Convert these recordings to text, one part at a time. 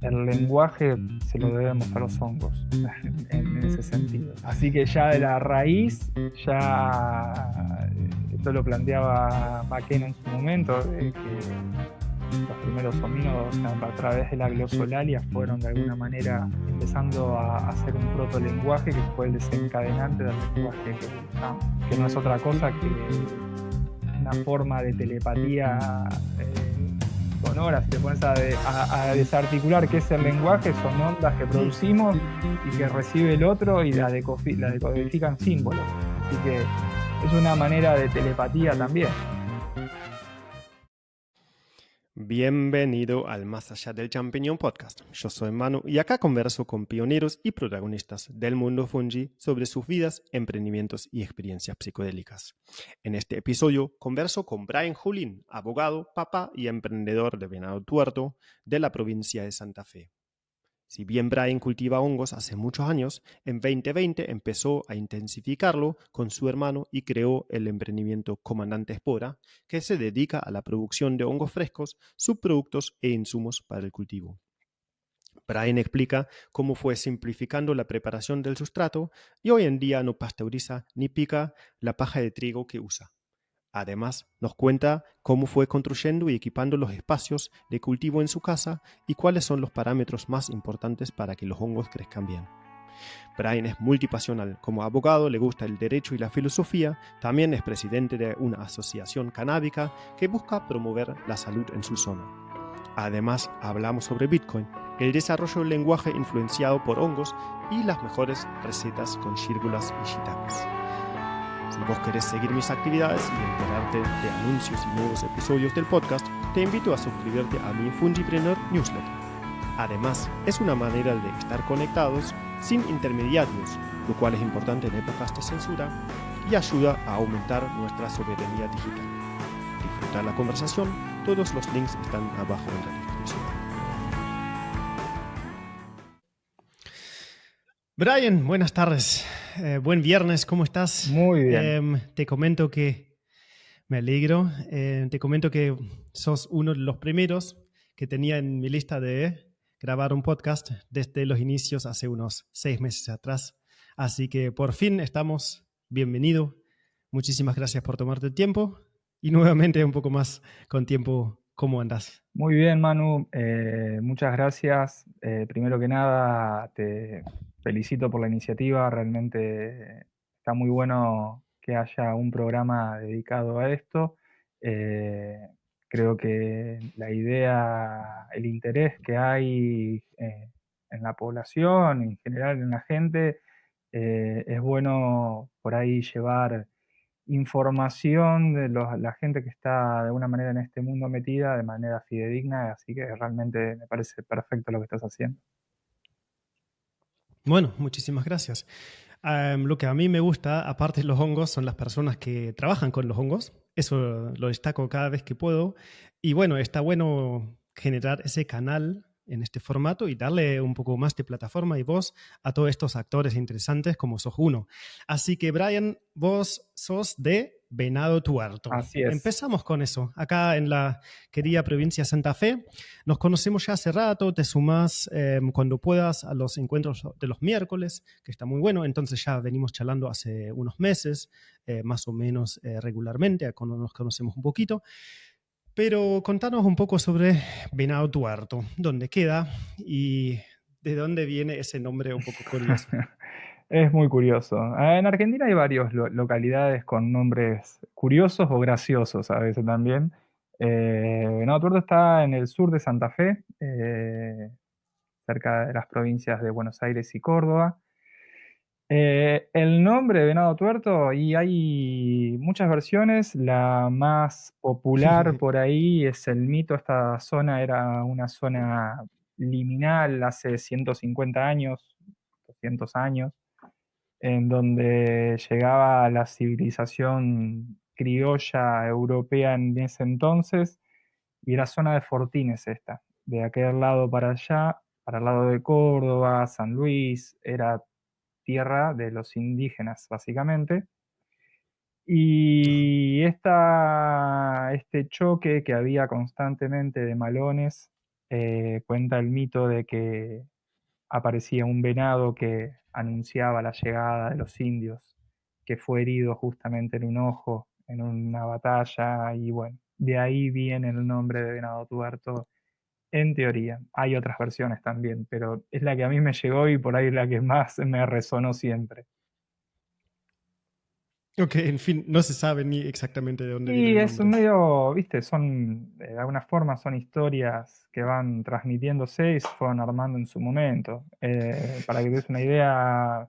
el lenguaje se lo debemos a los hongos en ese sentido. Así que ya de la raíz, esto lo planteaba McKenna en su momento, de que los primeros homínidos a través de la glosolalia fueron de alguna manera empezando a hacer un protolenguaje que fue el desencadenante del lenguaje que usamos, que no es otra cosa que una forma de telepatía sonora. Si te pones a desarticular qué es el lenguaje, son ondas que producimos y que recibe el otro y la decodifican símbolos. Así que es una manera de telepatía también. Bienvenido al Más Allá del Champiñón podcast. Yo soy Manu y acá converso con pioneros y protagonistas del mundo fungi sobre sus vidas, emprendimientos y experiencias psicodélicas. En este episodio converso con Brian Julín, abogado, papá y emprendedor de Venado Tuerto de la provincia de Santa Fe. Si bien Brian cultiva hongos hace muchos años, en 2020 empezó a intensificarlo con su hermano y creó el emprendimiento Comandante Espora, que se dedica a la producción de hongos frescos, subproductos e insumos para el cultivo. Brian explica cómo fue simplificando la preparación del sustrato y hoy en día no pasteuriza ni pica la paja de trigo que usa. Además, nos cuenta cómo fue construyendo y equipando los espacios de cultivo en su casa y cuáles son los parámetros más importantes para que los hongos crezcan bien. Brian es multipasional. Como abogado le gusta el derecho y la filosofía. También es presidente de una asociación canábica que busca promover la salud en su zona. Además, hablamos sobre Bitcoin, el desarrollo del lenguaje influenciado por hongos y las mejores recetas con shirgulas y shiitakes. Si vos querés seguir mis actividades y enterarte de anuncios y nuevos episodios del podcast, te invito a suscribirte a mi Fungipreneur Newsletter. Además, es una manera de estar conectados sin intermediarios, lo cual es importante en épocas de censura y ayuda a aumentar nuestra soberanía digital. Disfruta la conversación, todos los links están abajo en la descripción. Brian, buenas tardes. Buen viernes, ¿cómo estás? Muy bien. Te comento que me alegro. Te comento que sos uno de los primeros que tenía en mi lista de grabar un podcast desde los inicios hace unos 6 meses atrás. Así que por fin estamos. Bienvenido. Muchísimas gracias por tomarte el tiempo. Y nuevamente un poco más con tiempo. ¿Cómo andás? Muy bien, Manu. Muchas gracias. Primero que nada, te felicito por la iniciativa. Realmente está muy bueno que haya un programa dedicado a esto. Eh, Creo que la idea, el interés que hay en la población, en general en la gente, es bueno por ahí llevar información de la gente que está de alguna manera en este mundo metida de manera fidedigna, así que realmente me parece perfecto lo que estás haciendo. Bueno, muchísimas gracias. Lo que a mí me gusta, aparte de los hongos, son las personas que trabajan con los hongos. Eso lo destaco cada vez que puedo. Y bueno, está bueno generar ese canal en este formato y darle un poco más de plataforma y voz a todos estos actores interesantes como sos uno. Así que, Brian, vos sos de Venado Tuerto. Así es. Empezamos con eso. Acá en la querida provincia de Santa Fe, nos conocemos ya hace rato, te sumás cuando puedas a los encuentros de los miércoles, que está muy bueno, entonces ya venimos charlando hace unos meses, más o menos regularmente, cuando nos conocemos un poquito. Pero contanos un poco sobre Venado Tuerto, dónde queda y de dónde viene ese nombre un poco curioso. Es muy curioso. En Argentina hay varias localidades con nombres curiosos o graciosos a veces también. Venado Tuerto está en el sur de Santa Fe, cerca de las provincias de Buenos Aires y Córdoba. El nombre de Venado Tuerto, y hay muchas versiones. La más popular por ahí es el mito. Esta zona era una zona liminal hace 150 años, 200 años, en donde llegaba la civilización criolla europea en ese entonces, y era zona de fortines esta. De aquel lado para allá, para el lado de Córdoba, San Luis, era tierra de los indígenas, básicamente. Y este choque que había constantemente de malones Cuenta el mito de que aparecía un venado que anunciaba la llegada de los indios, que fue herido justamente en un ojo, en una batalla, y bueno, de ahí viene el nombre de venado tuerto, en teoría. Hay otras versiones también, pero es la que a mí me llegó y por ahí la que más me resonó siempre. Ok, en fin, no se sabe ni exactamente de dónde viene Y el es un nombre. medio, viste, son, de alguna forma son historias que van transmitiéndose y se fueron armando en su momento. Para que te des una idea,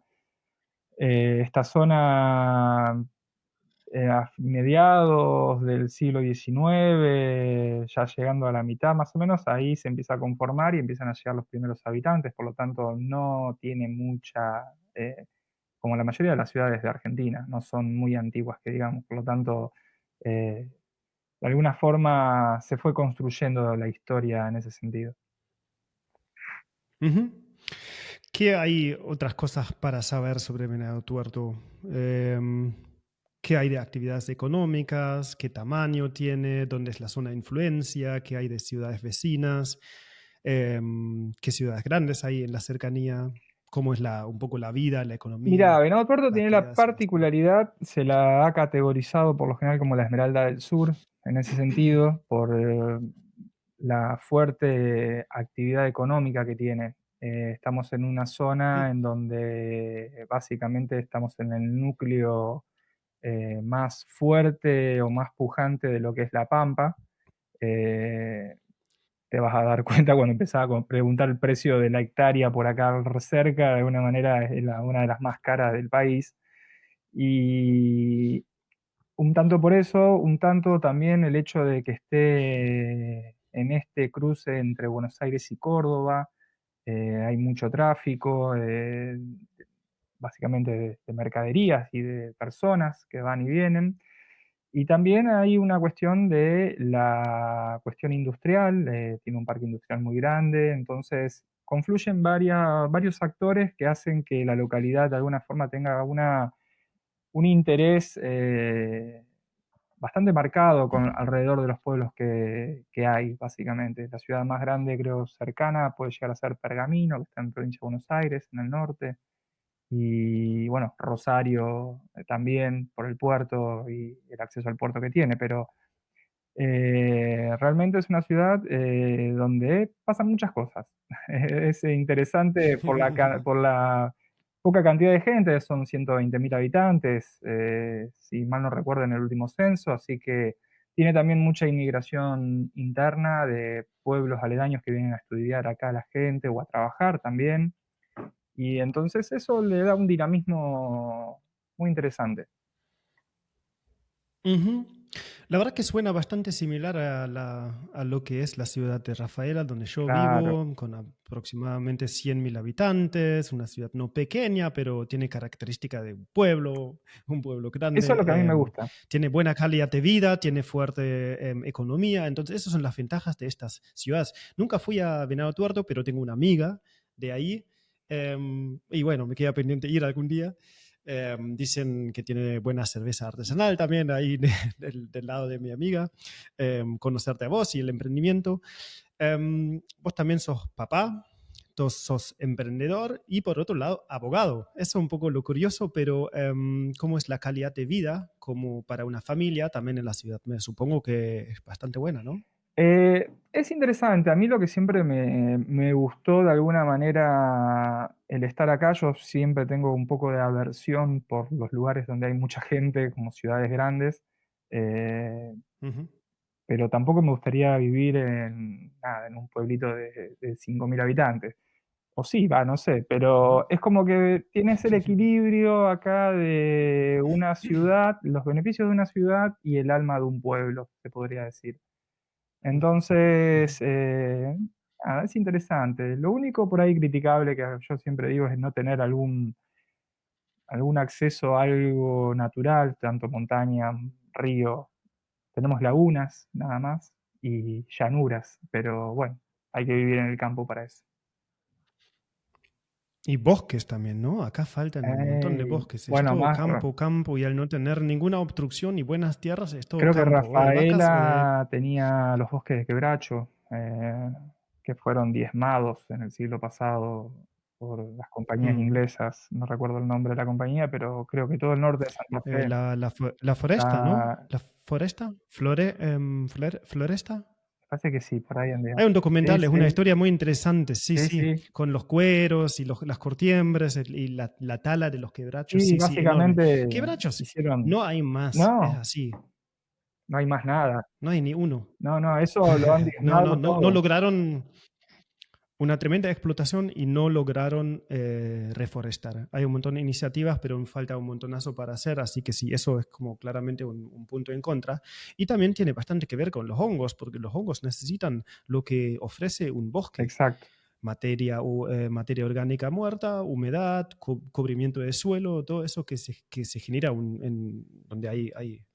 esta zona, a mediados del siglo XIX, ya llegando a la mitad más o menos, ahí se empieza a conformar y empiezan a llegar los primeros habitantes, por lo tanto no tiene mucha, como la mayoría de las ciudades de Argentina, no son muy antiguas que digamos, por lo tanto, eh, de alguna forma se fue construyendo la historia en ese sentido. Ujú. ¿Qué hay otras cosas para saber sobre Venado Tuerto? Em, ¿Qué hay de actividades económicas? ¿Qué tamaño tiene? ¿Dónde es la zona de influencia? ¿Qué hay de ciudades vecinas? ¿Qué ciudades grandes hay en la cercanía? ¿Cómo es un poco la vida, la Mirá, economía, Venado Tuerto las tiene la actividades en la ciudad? particularidad, se la ha categorizado por lo general como la Esmeralda del Sur, en ese sentido, por la fuerte actividad económica que tiene. Estamos en una zona en donde básicamente estamos en el núcleo más fuerte o más pujante de lo que es La Pampa. Eh, Te vas a dar cuenta cuando empezás a preguntar el precio de la hectárea por acá cerca, de alguna manera es una de las más caras del país. Y un tanto por eso, un tanto también el hecho de que esté en este cruce entre Buenos Aires y Córdoba, hay mucho tráfico, básicamente de mercaderías y de personas que van y vienen. Y también hay una cuestión de la cuestión industrial, tiene un parque industrial muy grande, entonces confluyen varios actores que hacen que la localidad de alguna forma tenga un interés bastante marcado alrededor de los pueblos que hay, básicamente. La ciudad más grande, creo, cercana puede llegar a ser Pergamino, que está en provincia de Buenos Aires, en el norte. Y bueno, Rosario también por el puerto y el acceso al puerto que tiene, pero realmente es una ciudad donde pasan muchas cosas. Es interesante por la poca cantidad de gente, son 120.000 habitantes, si mal no recuerdo en el último censo, así que tiene también mucha inmigración interna de pueblos aledaños que vienen a estudiar acá a la gente o a trabajar también. Y entonces eso le da un dinamismo muy interesante. Ujú. La verdad que suena bastante similar a lo que es la ciudad de Rafaela, donde yo Claro. vivo, con aproximadamente 100.000 habitantes, una ciudad no pequeña, pero tiene característica de un pueblo Eso es grande, lo que a mí me gusta. tiene buena calidad de vida, tiene fuerte economía, entonces esas son las ventajas de estas ciudades. Nunca fui a Venado Tuerto, pero tengo una amiga de ahí, y bueno, me queda pendiente ir algún día. Dicen que tiene buena cerveza artesanal también ahí del lado de mi amiga. Conocerte a vos y el emprendimiento. Vos también sos papá, sos emprendedor y por otro lado abogado. Eso es un poco lo curioso, pero ¿cómo es la calidad de vida como para una familia también en la ciudad? Me supongo que es bastante buena, ¿no? Es interesante. A mí lo que siempre me gustó de alguna manera el estar acá, yo siempre tengo un poco de aversión por los lugares donde hay mucha gente, como ciudades grandes, eh, Ujú. pero tampoco me gustaría vivir nada, en un pueblito de 5.000 habitantes. O sí, va, no sé, Ujú. pero es como que tienes el equilibrio acá de una ciudad, los beneficios de una ciudad y el alma de un pueblo, se podría decir. Ujú. Entonces, nada, es interesante. Lo único por ahí criticable que yo siempre digo es no tener algún acceso a algo natural, tanto montaña, río. Tenemos lagunas nada más y llanuras, pero bueno, hay que vivir en el campo para eso. Y bosques también, ¿no? Acá faltan un montón de bosques. Es Bueno, todo más, campo, campo, y al no tener ninguna obstrucción y buenas tierras, es todo creo que campo. O de vacas o de... Rafaela tenía los bosques de quebracho. que fueron diezmados en el siglo pasado por las compañías Ujú. inglesas. No recuerdo el nombre de la compañía, pero creo que todo el norte de Santa Fe La foresta, ¿no? está, La foresta, floresta. parece que sí, por ahí andaba. Hay un Sí, documental, es una sí, historia muy interesante, sí, sí, sí, sí. con los cueros y las cortiembres y la tala de los quebrachos, Sí, sí, sí, enorme. básicamente Quebrachos, hicieron, no hay más, es no, así, no hay más nada. no hay ni uno. No, no, eso lo han No, no, diezmado no, no todo. lograron una tremenda explotación y no lograron reforestar. Hay un montón de iniciativas, pero falta un montonazo para hacer, así que sí, eso es como claramente un punto en contra. Y también tiene bastante que ver con los hongos, porque los hongos necesitan lo que ofrece un bosque: Exacto. materia orgánica muerta, humedad, cubrimiento de suelo, todo eso que se genera donde hay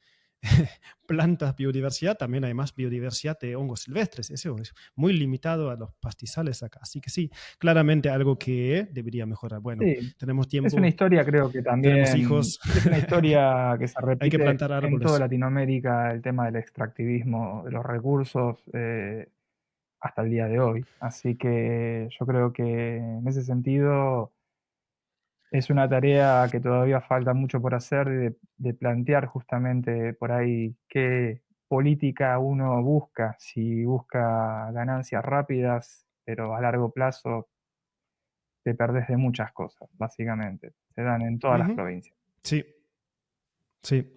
plantas, biodiversidad, también hay más biodiversidad de hongos silvestres. Eso es muy limitado a los pastizales acá. Así que sí, claramente algo que debería mejorar. Bueno, Sí, tenemos es una tiempo, historia, creo que tenemos también, hijos, es una historia que se hay que repite plantar en toda árboles. Latinoamérica, el tema del extractivismo de los recursos, hasta el día de hoy. Así que yo creo que en ese sentido es una tarea que todavía falta mucho por hacer, de plantear justamente por ahí qué política uno busca, si busca ganancias rápidas, pero a largo plazo te perdés de muchas cosas, básicamente. Se dan en todas las Ujú. provincias. Sí, sí.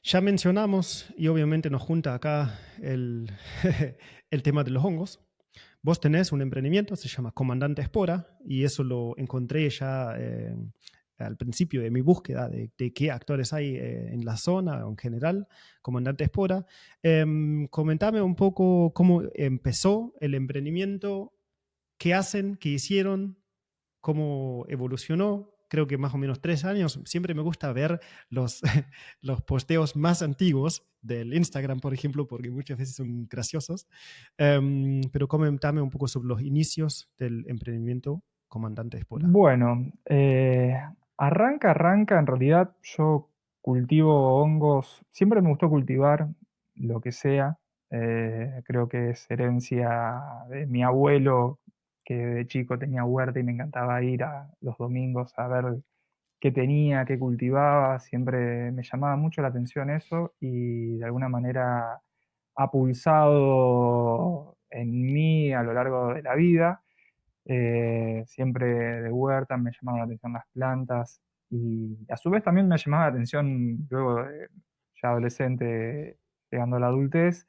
Ya mencionamos, y obviamente nos junta acá el tema de los hongos. Vos tenés un emprendimiento, se llama Comandante Espora, y eso lo encontré ya al principio de mi búsqueda de qué actores hay en la zona o en general, Comandante Espora. Comentame un poco cómo empezó el emprendimiento, qué hacen, qué hicieron, cómo evolucionó. Creo que más o menos 3 años. Siempre me gusta ver los, los posteos más antiguos del Instagram, por ejemplo, porque muchas veces son graciosos. Pero comentame un poco sobre los inicios del emprendimiento Comandante Espora. Bueno, arranca, en realidad yo cultivo hongos, siempre me gustó cultivar lo que sea, creo que es herencia de mi abuelo, que de chico tenía huerta y me encantaba ir a los domingos a ver qué tenía, qué cultivaba, siempre me llamaba mucho la atención eso y de alguna manera ha pulsado en mí a lo largo de la vida. Siempre de huerta me llamaban la atención las plantas y a su vez también me llamaba la atención luego de ya adolescente, llegando a la adultez,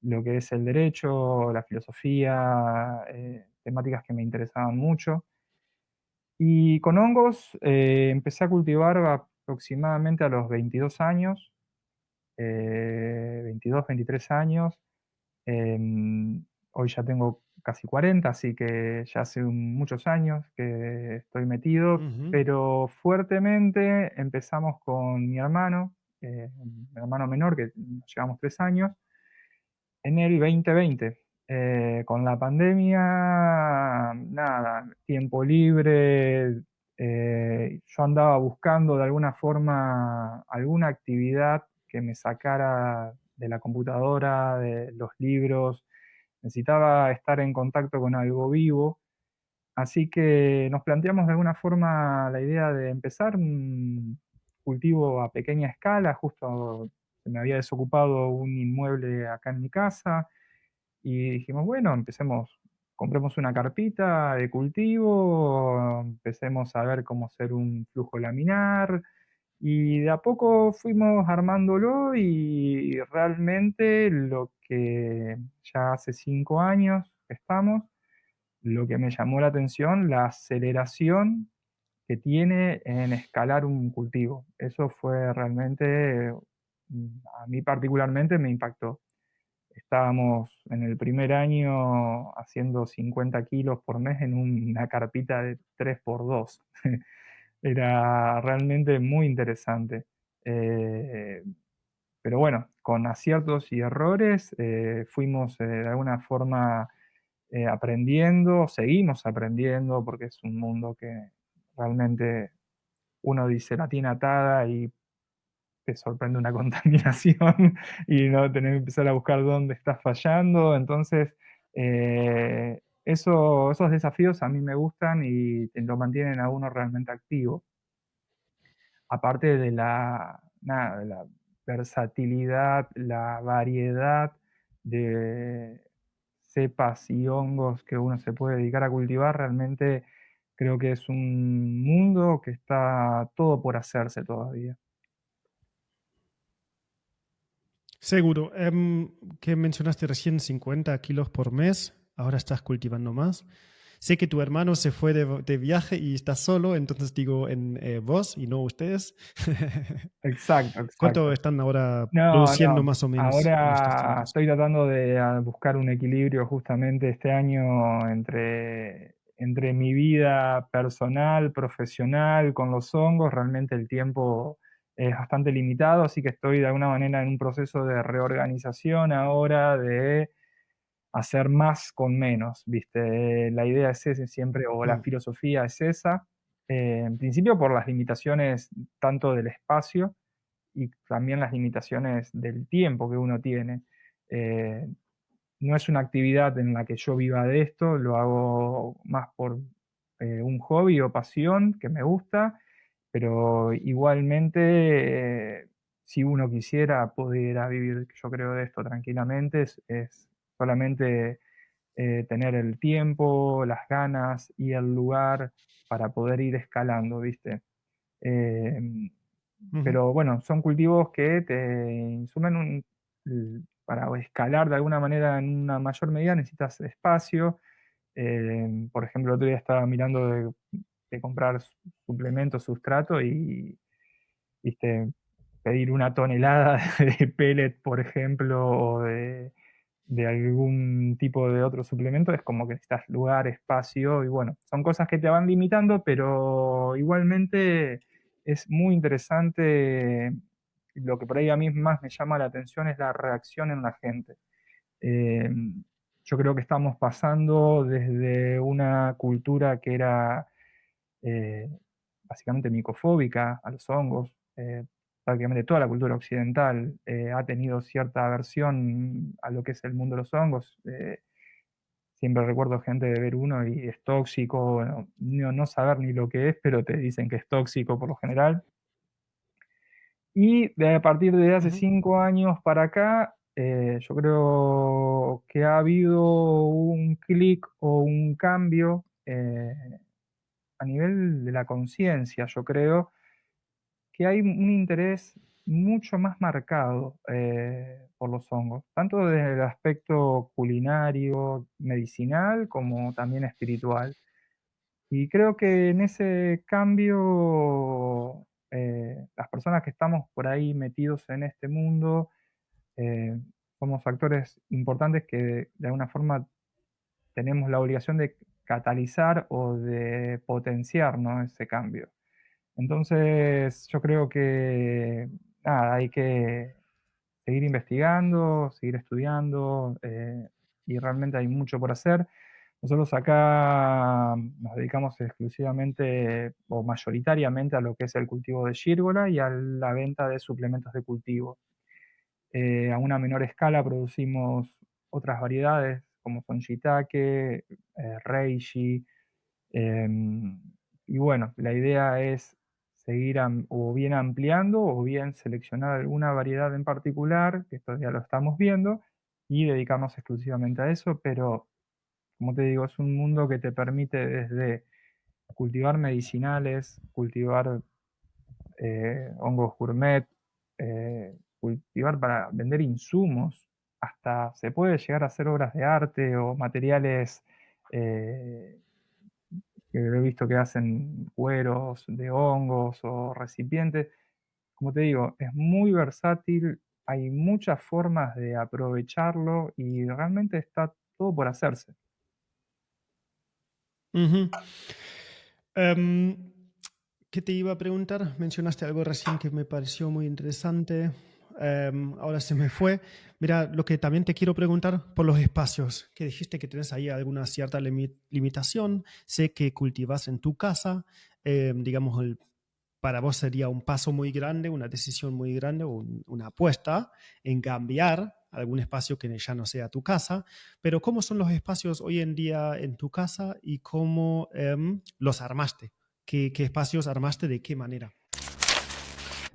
lo que es el derecho, la filosofía, temáticas que me interesaban mucho. Y con hongos empecé a cultivar aproximadamente a los 22 años, 22, 23 años. Hoy ya tengo casi 40, así que ya hace muchos años que estoy metido, Ujú, pero fuertemente empezamos con mi hermano menor, que nos llevamos 3 años, en el 2020. Con la pandemia, nada, tiempo libre, yo andaba buscando de alguna forma alguna actividad que me sacara de la computadora, de los libros. Necesitaba estar en contacto con algo vivo, así que nos planteamos de alguna forma la idea de empezar un cultivo a pequeña escala. Justo se me había desocupado un inmueble acá en mi casa y dijimos, bueno, empecemos, compremos una carpita de cultivo, empecemos a ver cómo hacer un flujo laminar, y de a poco fuimos armándolo y realmente lo que ya hace 5 años que estamos, lo que me llamó la atención, la aceleración que tiene en escalar un cultivo. Eso fue realmente, a mí particularmente me impactó. Estábamos en el primer año haciendo 50 kilos por mes en una carpita de 3 por 2. Era realmente muy interesante. Eh, pero bueno, con aciertos y errores fuimos de alguna forma aprendiendo, seguimos aprendiendo, porque es un mundo que realmente uno dice la tiene atada y te sorprende una contaminación y no tener que empezar a buscar dónde está fallando. Entonces, Esos desafíos a mí me gustan y lo mantienen a uno realmente activo. Aparte de nada, de la versatilidad, la variedad de cepas y hongos que uno se puede dedicar a cultivar, realmente creo que es un mundo que está todo por hacerse todavía. Seguro. Que mencionaste recién 50 kilos por mes, ahora estás cultivando más. Sé que tu hermano se fue de viaje y estás solo, entonces digo en vos y no ustedes. Exacto, ¿Cuánto exacto. están ahora No, produciendo no. más o menos en estos Ahora tiempos? estoy tratando de buscar un equilibrio justamente este año entre mi vida personal, profesional, con los hongos. Realmente el tiempo es bastante limitado, así que estoy de alguna manera en un proceso de reorganización ahora, de hacer más con menos, ¿viste? La idea es esa siempre, o la Mm, filosofía es esa. En principio por las limitaciones tanto del espacio y también las limitaciones del tiempo que uno tiene. Eh, no es una actividad en la que yo viva de esto, lo hago más por un hobby o pasión que me gusta, pero igualmente, si uno quisiera, pudiera vivir, yo creo, de esto tranquilamente, es solamente tener el tiempo, las ganas y el lugar para poder ir escalando, ¿viste? Em, ujú, pero bueno, son cultivos que te insumen para escalar de alguna manera en una mayor medida necesitas espacio. Por ejemplo, el otro día estaba mirando de comprar suplementos, sustrato y, viste, pedir una tonelada de pellet, por ejemplo, o de algún tipo de otro suplemento, es como que necesitas lugar, espacio y bueno, son cosas que te van limitando, pero igualmente es muy interesante. Lo que por ahí a mí más me llama la atención es la reacción en la gente. Eh, yo creo que estamos pasando desde una cultura que era eh, básicamente micofóbica a los hongos. Prácticamente toda la cultura occidental ha tenido cierta aversión a lo que es el mundo de los hongos. Siempre recuerdo gente de ver uno y es tóxico, bueno, no saber ni lo que es, pero te dicen que es tóxico por lo general. Y a partir de hace ujú, 5 años para acá, yo creo que ha habido un clic o un cambio a nivel de la conciencia, yo creo, que hay un interés mucho más marcado por los hongos, tanto desde el aspecto culinario, medicinal, como también espiritual. Y creo que en ese cambio, las personas que estamos por ahí metidos en este mundo, eh, somos actores importantes que de alguna forma tenemos la obligación de catalizar o de potenciar, ¿no?, ese cambio. Entonces, yo creo que nada, hay que seguir investigando, seguir estudiando, y realmente hay mucho por hacer. Nosotros acá nos dedicamos exclusivamente o mayoritariamente a lo que es el cultivo de gírgola y a la venta de suplementos de cultivo. A una menor escala producimos otras variedades como son shiitake, reishi, em, y bueno, la idea es seguir o bien ampliando o bien seleccionar alguna variedad en particular, que esto ya lo estamos viendo, y dedicarnos exclusivamente a eso, pero como te digo, es un mundo que te permite desde cultivar medicinales, cultivar hongos gourmet, cultivar para vender insumos, hasta se puede llegar a hacer obras de arte o materiales eh, que he visto que hacen cueros de hongos o recipientes. Como te digo, es muy versátil, hay muchas formas de aprovecharlo y realmente está todo por hacerse. ujú. Em, ¿Qué te iba a preguntar? Mencionaste algo recién que me pareció muy interesante. Ahora se me fue. Mira, lo que también te quiero preguntar por los espacios, que dijiste que tienes ahí alguna cierta limitación. Sé que cultivas en tu casa. Digamos, para vos sería un paso muy grande, una decisión muy grande, una apuesta en cambiar algún espacio que ya no sea tu casa, pero ¿cómo son los espacios hoy en día en tu casa y cómo los armaste? ¿Qué espacios armaste? ¿De qué manera?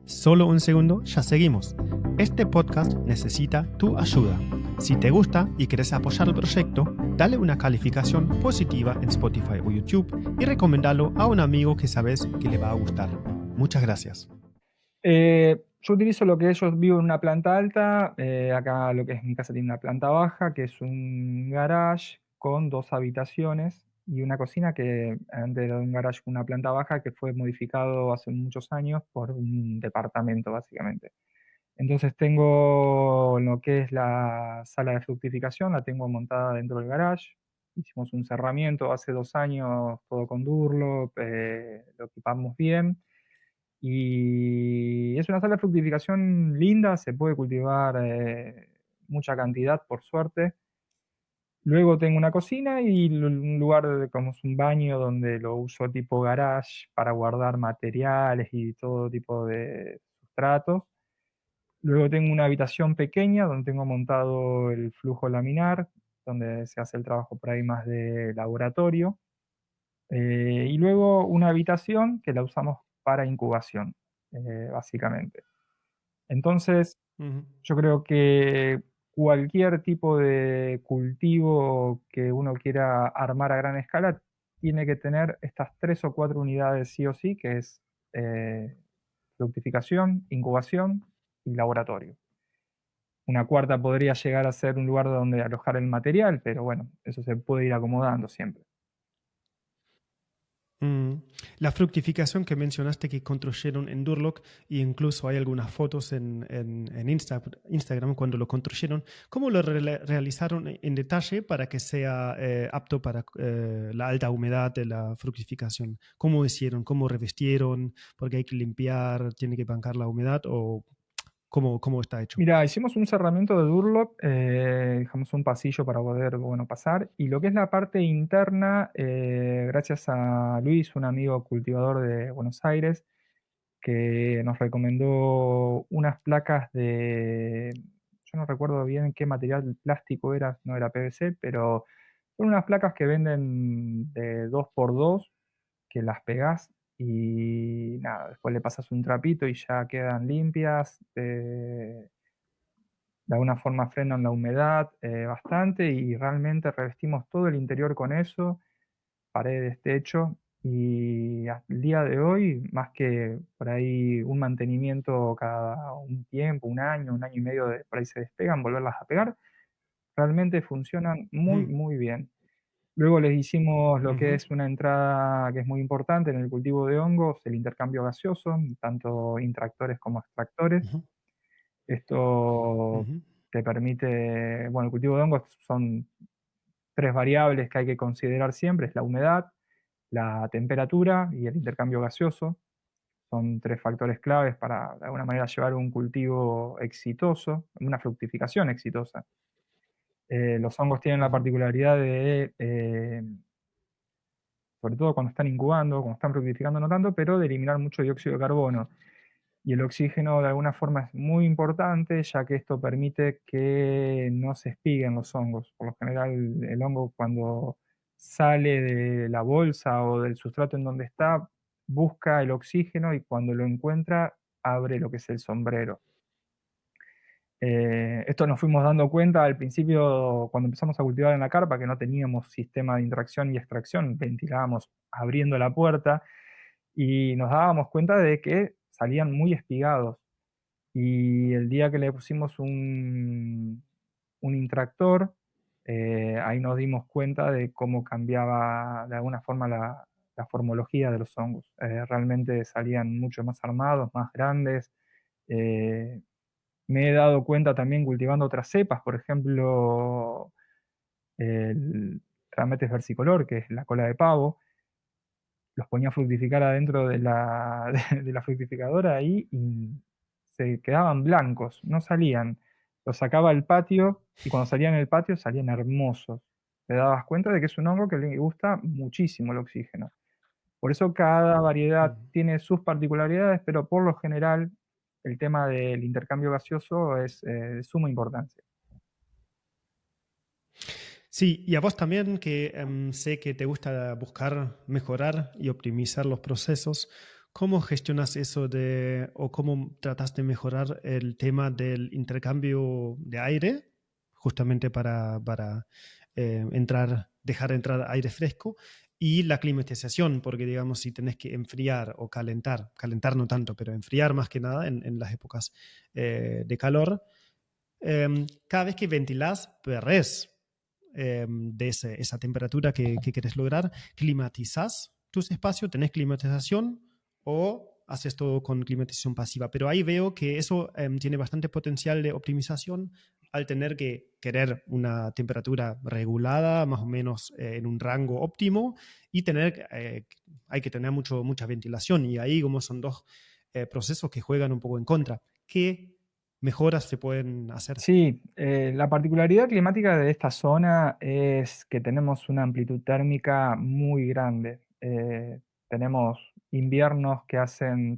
Solo un segundo, ya seguimos. Este podcast necesita tu ayuda. Si te gusta y quieres apoyar el proyecto, dale una calificación positiva en Spotify o YouTube y recomendalo a un amigo que sabes que le va a gustar. Muchas gracias. Yo utilizo lo que yo vivo en una planta alta, acá lo que es mi casa tiene una planta baja, que es un garage con 2 habitaciones y una cocina que antes era un garage con una planta baja que fue modificado hace muchos años por un departamento, básicamente. Entonces tengo lo que es la sala de fructificación, la tengo montada dentro del garage. Hicimos un cerramiento hace 2 años, todo con Durlock, lo equipamos bien. Y es una sala de fructificación linda, se puede cultivar mucha cantidad, por suerte. Luego tengo una cocina y un lugar como es un baño donde lo uso tipo garage para guardar materiales y todo tipo de sustratos. Luego tengo una habitación pequeña donde tengo montado el flujo laminar, donde se hace el trabajo por ahí más de laboratorio. Y luego una habitación que la usamos para incubación, básicamente. Entonces, Ujú. yo creo que cualquier tipo de cultivo que uno quiera armar a gran escala tiene que tener estas 3 o 4 unidades sí o sí, que es eh, fructificación, incubación y laboratorio. Una cuarta podría llegar a ser un lugar donde alojar el material, pero bueno, eso se puede ir acomodando siempre. Mm. La fructificación que mencionaste que construyeron en Durlock, e incluso hay algunas fotos en Instagram cuando lo construyeron, ¿cómo lo realizaron en detalle para que sea apto para la alta humedad de la fructificación? ¿Cómo hicieron? ¿Cómo revestieron? Porque hay que limpiar, tiene que bancar la humedad o cómo está hecho. Mira, hicimos un cerramiento de Durlock, dejamos un pasillo para poder, bueno, pasar. Y lo que es la parte interna, gracias a Luis, un amigo cultivador de Buenos Aires, que nos recomendó unas placas de, yo no recuerdo bien qué material plástico era, no era PVC, pero son unas placas que venden de 2x2 que las pegás y nada, después le pasas un trapito y ya quedan limpias. De alguna forma frenan la humedad bastante y realmente revestimos todo el interior con eso, paredes, techo, y hasta el día de hoy, más que por ahí un mantenimiento cada un tiempo, un año y medio, por ahí se despegan, volverlas a pegar, realmente funcionan muy, Mm. muy bien. Luego les hicimos lo que Ujú. es una entrada que es muy importante en el cultivo de hongos, el intercambio gaseoso, tanto intractores como extractores. Ujú. Esto Ujú. te permite, bueno, el cultivo de hongos son 3 variables que hay que considerar siempre, es la humedad, la temperatura y el intercambio gaseoso. Son 3 factores claves para, de alguna manera, llevar un cultivo exitoso, una fructificación exitosa. Los hongos tienen la Ujú. particularidad de, sobre todo cuando están incubando, cuando están fructificando no tanto, pero de eliminar mucho dióxido de carbono. Y el oxígeno de alguna forma es muy importante, ya que esto permite que no se espiguen los hongos. Por lo general, el hongo cuando sale de la bolsa o del sustrato en donde está, busca el oxígeno y cuando lo encuentra, abre lo que es el sombrero. Esto nos fuimos dando cuenta al principio cuando empezamos a cultivar en la carpa, que no teníamos sistema de intracción y extracción, ventilábamos abriendo la puerta y nos dábamos cuenta de que salían muy espigados. Y el día que le pusimos un intractor, ahí nos dimos cuenta de cómo cambiaba de alguna forma la formología de los hongos. Realmente salían mucho más armados, más grandes. Eh, Me he dado cuenta también cultivando otras cepas, por ejemplo, el Rametes versicolor, que es la cola de pavo, los ponía a fructificar adentro de la, de la fructificadora ahí y se quedaban blancos, no salían. Los sacaba al patio y cuando salían en el patio salían hermosos. Te dabas cuenta de que es un hongo que le gusta muchísimo el oxígeno. Por eso cada variedad Ujú. tiene sus particularidades, pero por lo general el tema del intercambio gaseoso es de suma importancia. Sí, y a vos también, que sé que te gusta buscar mejorar y optimizar los procesos. ¿Cómo gestionas eso o cómo tratas de mejorar el tema del intercambio de aire, justamente para dejar entrar aire fresco, y la climatización? Porque, digamos, si tenés que enfriar o calentar no tanto, pero enfriar más que nada en las épocas de calor, cada vez que ventilás, perdés esa temperatura que querés lograr. ¿Climatizás tus espacios? ¿Tenés climatización o haces todo con climatización pasiva? Pero ahí veo que eso tiene bastante potencial de optimización al tener que querer una temperatura regulada, más o menos en un rango óptimo, y hay que tener mucha ventilación. Y ahí, como son dos procesos que juegan un poco en contra, ¿qué mejoras se pueden hacer? Sí, la particularidad climática de esta zona es que tenemos una amplitud térmica muy grande. Tenemos inviernos que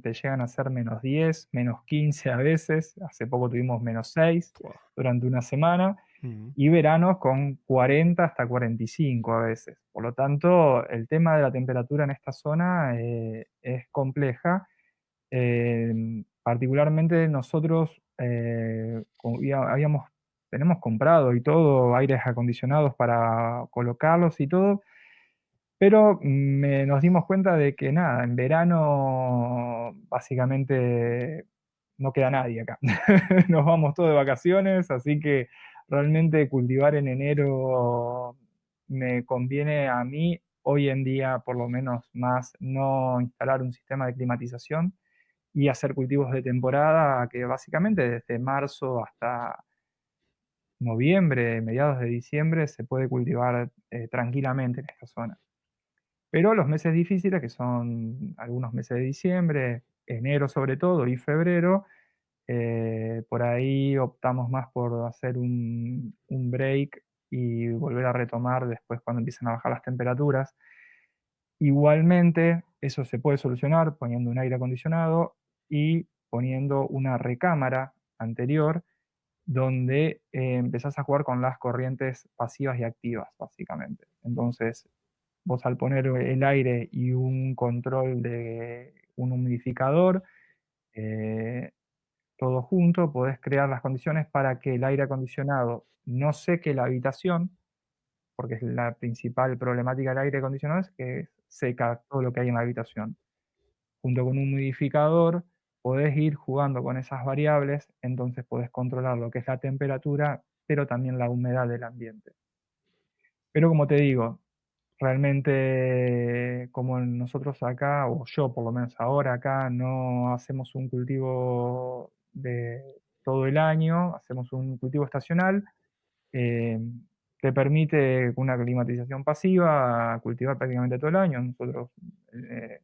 te llegan a ser -10, -15 a veces. Hace poco tuvimos -6 Buah. durante una semana. Mm. Y veranos con 40 hasta 45 a veces. Por lo tanto, el tema de la temperatura en esta zona es compleja. Particularmente nosotros tenemos comprado y todo, aires acondicionados para colocarlos y todo, pero nos dimos cuenta de que nada, en verano básicamente no queda nadie acá. Nos vamos todos de vacaciones, así que realmente cultivar en enero me conviene a mí hoy en día, por lo menos más, no instalar un sistema de climatización y hacer cultivos de temporada que básicamente desde marzo hasta noviembre, mediados de diciembre, se puede cultivar tranquilamente en esta zona. Pero los meses difíciles, que son algunos meses de diciembre, enero sobre todo y febrero, por ahí optamos más por hacer un break y volver a retomar después cuando empiecen a bajar las temperaturas. Igualmente, eso se puede solucionar poniendo un aire acondicionado y poniendo una recámara anterior donde empezás a jugar con las corrientes pasivas y activas, básicamente. Entonces, vos al poner el aire y un control de un humidificador, eh, todo junto, podés crear las condiciones para que el aire acondicionado no seque la habitación, porque es la principal problemática del aire acondicionado, es que seca todo lo que hay en la habitación. Junto con un humidificador, podés ir jugando con esas variables, entonces podés controlar lo que es la temperatura, pero también la humedad del ambiente. Pero como te digo, realmente como nosotros acá, o yo por lo menos ahora acá, no hacemos un cultivo de todo el año, hacemos un cultivo estacional, eh, te permite con una climatización pasiva cultivar prácticamente todo el año. Nosotros eh,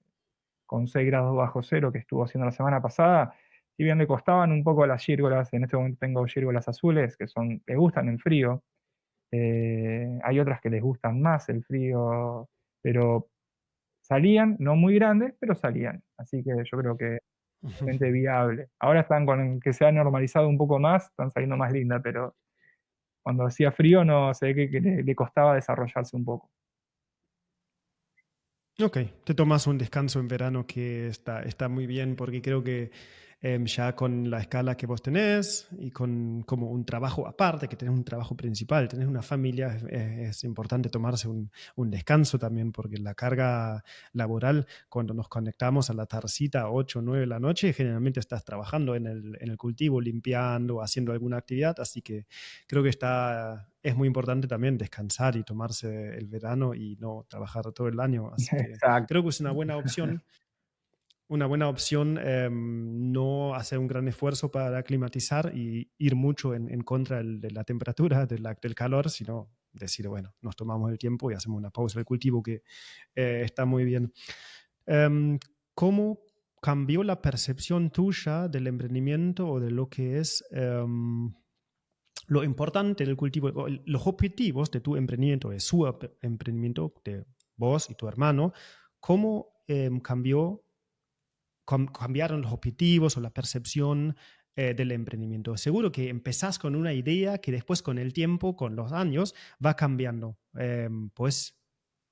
con 6 grados bajo cero que estuvo haciendo la semana pasada, si bien le costaban un poco las gírgolas, en este momento tengo gírgolas azules que gustan el frío, hay otras que les gustan más el frío, pero salían, no muy grandes, pero salían. Así que yo creo que es totalmente viable. Ahora están con que se ha normalizado un poco más, están saliendo más lindas, pero cuando hacía frío no se ve que le costaba desarrollarse un poco. Ok, te tomas un descanso en verano que está muy bien, porque creo que ya con la escala que vos tenés y con como un trabajo aparte, que tenés un trabajo principal, tenés una familia, es importante tomarse un descanso también, porque la carga laboral, cuando nos conectamos a la tardecita, 8 o 9 de la noche, generalmente estás trabajando en el cultivo, limpiando, haciendo alguna actividad, así que creo que es muy importante también descansar y tomarse el verano y no trabajar todo el año. Así que Exacto. creo que es una buena opción no hacer un gran esfuerzo para climatizar y ir mucho en contra de la temperatura, del calor, sino decir, bueno, nos tomamos el tiempo y hacemos una pausa del cultivo, que está muy bien. Em, ¿Cómo cambió la percepción tuya del emprendimiento o de lo que es lo importante del cultivo, los objetivos de tu emprendimiento, de su emprendimiento, de vos y tu hermano? ¿Cómo cambiaron los objetivos o la percepción del emprendimiento? Seguro que empezás con una idea que después con el tiempo, con los años, va cambiando. ¿Puedes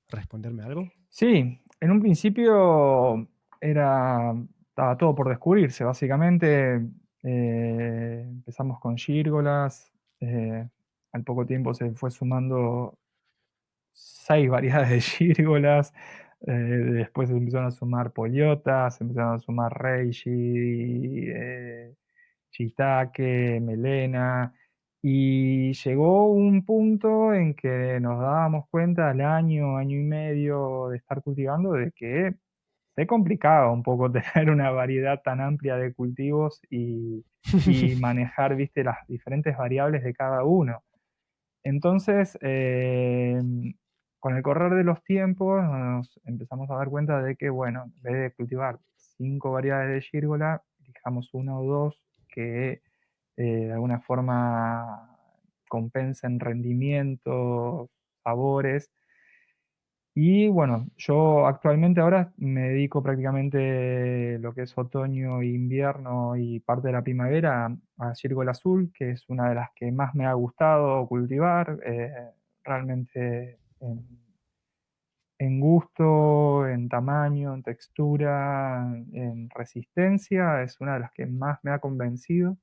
responderme algo? Sí, en un principio estaba todo por descubrirse, básicamente. Empezamos con gírgolas, al poco tiempo se fue sumando 6 variedades de gírgolas, después se empezaron a sumar poliotas, se empezaron a sumar reishi, shiitake, melena, y llegó un punto en que nos dábamos cuenta al año, año y medio de estar cultivando, de que se complicaba un poco tener una variedad tan amplia de cultivos y manejar, viste, las diferentes variables de cada uno. Entonces, con el correr de los tiempos nos empezamos a dar cuenta de que, bueno, en vez de cultivar 5 variedades de gírgola, elijamos 1 o 2 que de alguna forma compensen rendimientos, sabores. Y bueno, yo actualmente ahora me dedico prácticamente lo que es otoño, invierno y parte de la primavera a Círgola Azul, que es una de las que más me ha gustado cultivar. Realmente en gusto, en tamaño, en textura, en resistencia, es una de las que más me ha convencido.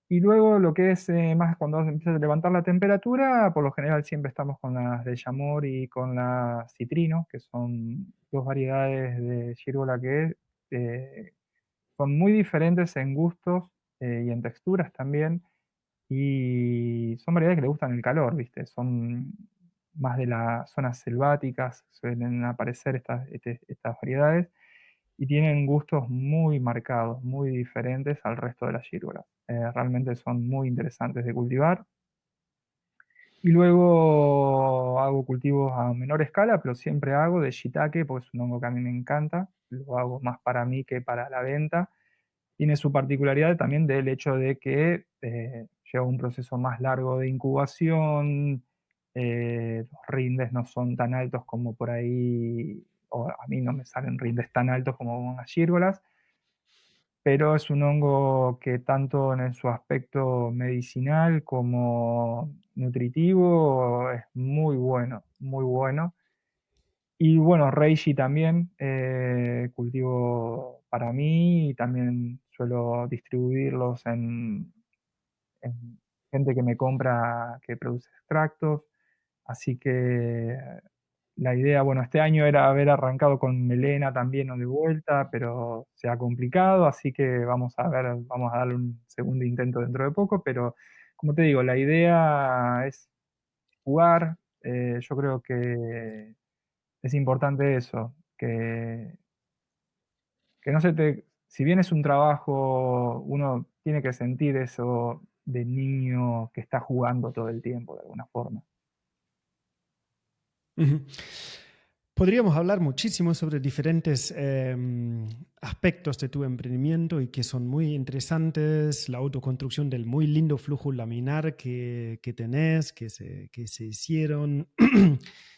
Y luego lo que es más cuando empieza a levantar la temperatura, por lo general siempre estamos con las de Yamor y con la Citrino, que son dos variedades de Gírgola que son muy diferentes en gustos y en texturas también. Y son variedades que le gustan el calor, ¿viste? Son más de las zonas selváticas, suelen aparecer estas variedades y tienen gustos muy marcados, muy diferentes al resto de las gírgolas. Realmente son muy interesantes de cultivar. Y luego hago cultivos a menor escala, pero siempre hago de shiitake, porque es un hongo que a mí me encanta. Lo hago más para mí que para la venta. Tiene su particularidad también del hecho de que lleva un proceso más largo de incubación, los rindes no son tan altos como por ahí, o a mí no me salen rindes tan altos como con las gírgolas, pero es un hongo que tanto en su aspecto medicinal como nutritivo es muy bueno, muy bueno. Y bueno, reishi también cultivo para mí y también suelo distribuirlos en gente que me compra, que produce extractos. Así que la idea, bueno, este año era haber arrancado con melena también o de vuelta, pero se ha complicado, así que vamos a ver, vamos a darle un segundo intento dentro de poco, pero como te digo, la idea es jugar. Yo creo que es importante eso, que no se te, si bien es un trabajo, uno tiene que sentir eso de niño que está jugando todo el tiempo, de alguna forma. Ujú. Podríamos hablar muchísimo sobre diferentes aspectos de tu emprendimiento y que son muy interesantes. La autoconstrucción del muy lindo flujo laminar que tenés, que se hicieron,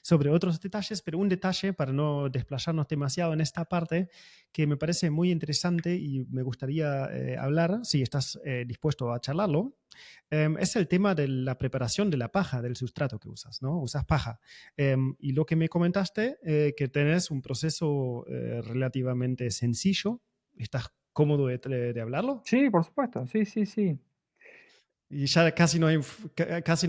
sobre otros detalles, pero un detalle para no desplayarnos demasiado en esta parte que me parece muy interesante y me gustaría hablar, si estás dispuesto a charlarlo, es el tema de la preparación de la paja, del sustrato que usas, ¿no? Usas paja. Y lo que me comentaste, que tenés un proceso relativamente sencillo, ¿estás cómodo de hablarlo? Sí, por supuesto, sí, sí, sí. Y ya casi no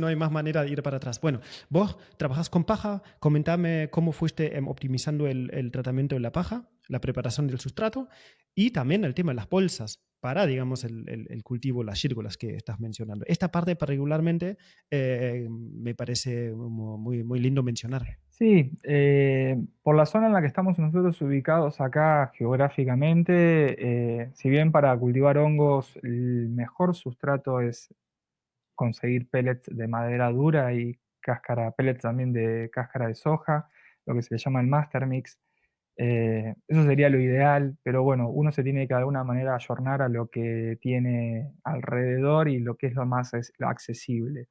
hay más manera de ir para atrás. Bueno, vos trabajás con paja, comentame cómo fuiste optimizando el tratamiento de la paja, la preparación del sustrato y también el tema de las bolsas para, digamos, el cultivo, las gírgolas que estás mencionando. Esta parte particularmente me parece muy, muy lindo mencionar. Sí, por la zona en la que estamos nosotros ubicados acá geográficamente, si bien para cultivar hongos el mejor sustrato es conseguir pellets de madera dura y cáscara, pellets también de cáscara de soja, lo que se le llama el master mix. Eso sería lo ideal, pero bueno, uno se tiene que de alguna manera ayornar a lo que tiene alrededor y lo que es lo más accesible.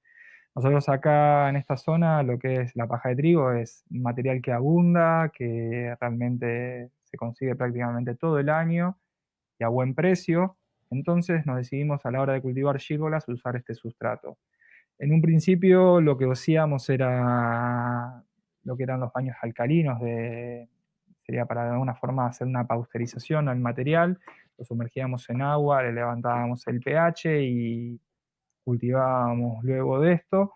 Nosotros acá en esta zona lo que es la paja de trigo es un material que abunda, que realmente se consigue prácticamente todo el año y a buen precio. Entonces nos decidimos a la hora de cultivar gírgolas usar este sustrato. En un principio lo que hacíamos era lo que eran los baños alcalinos, sería para de alguna forma hacer una pasteurización al material, lo sumergíamos en agua, le levantábamos el pH y cultivábamos luego de esto.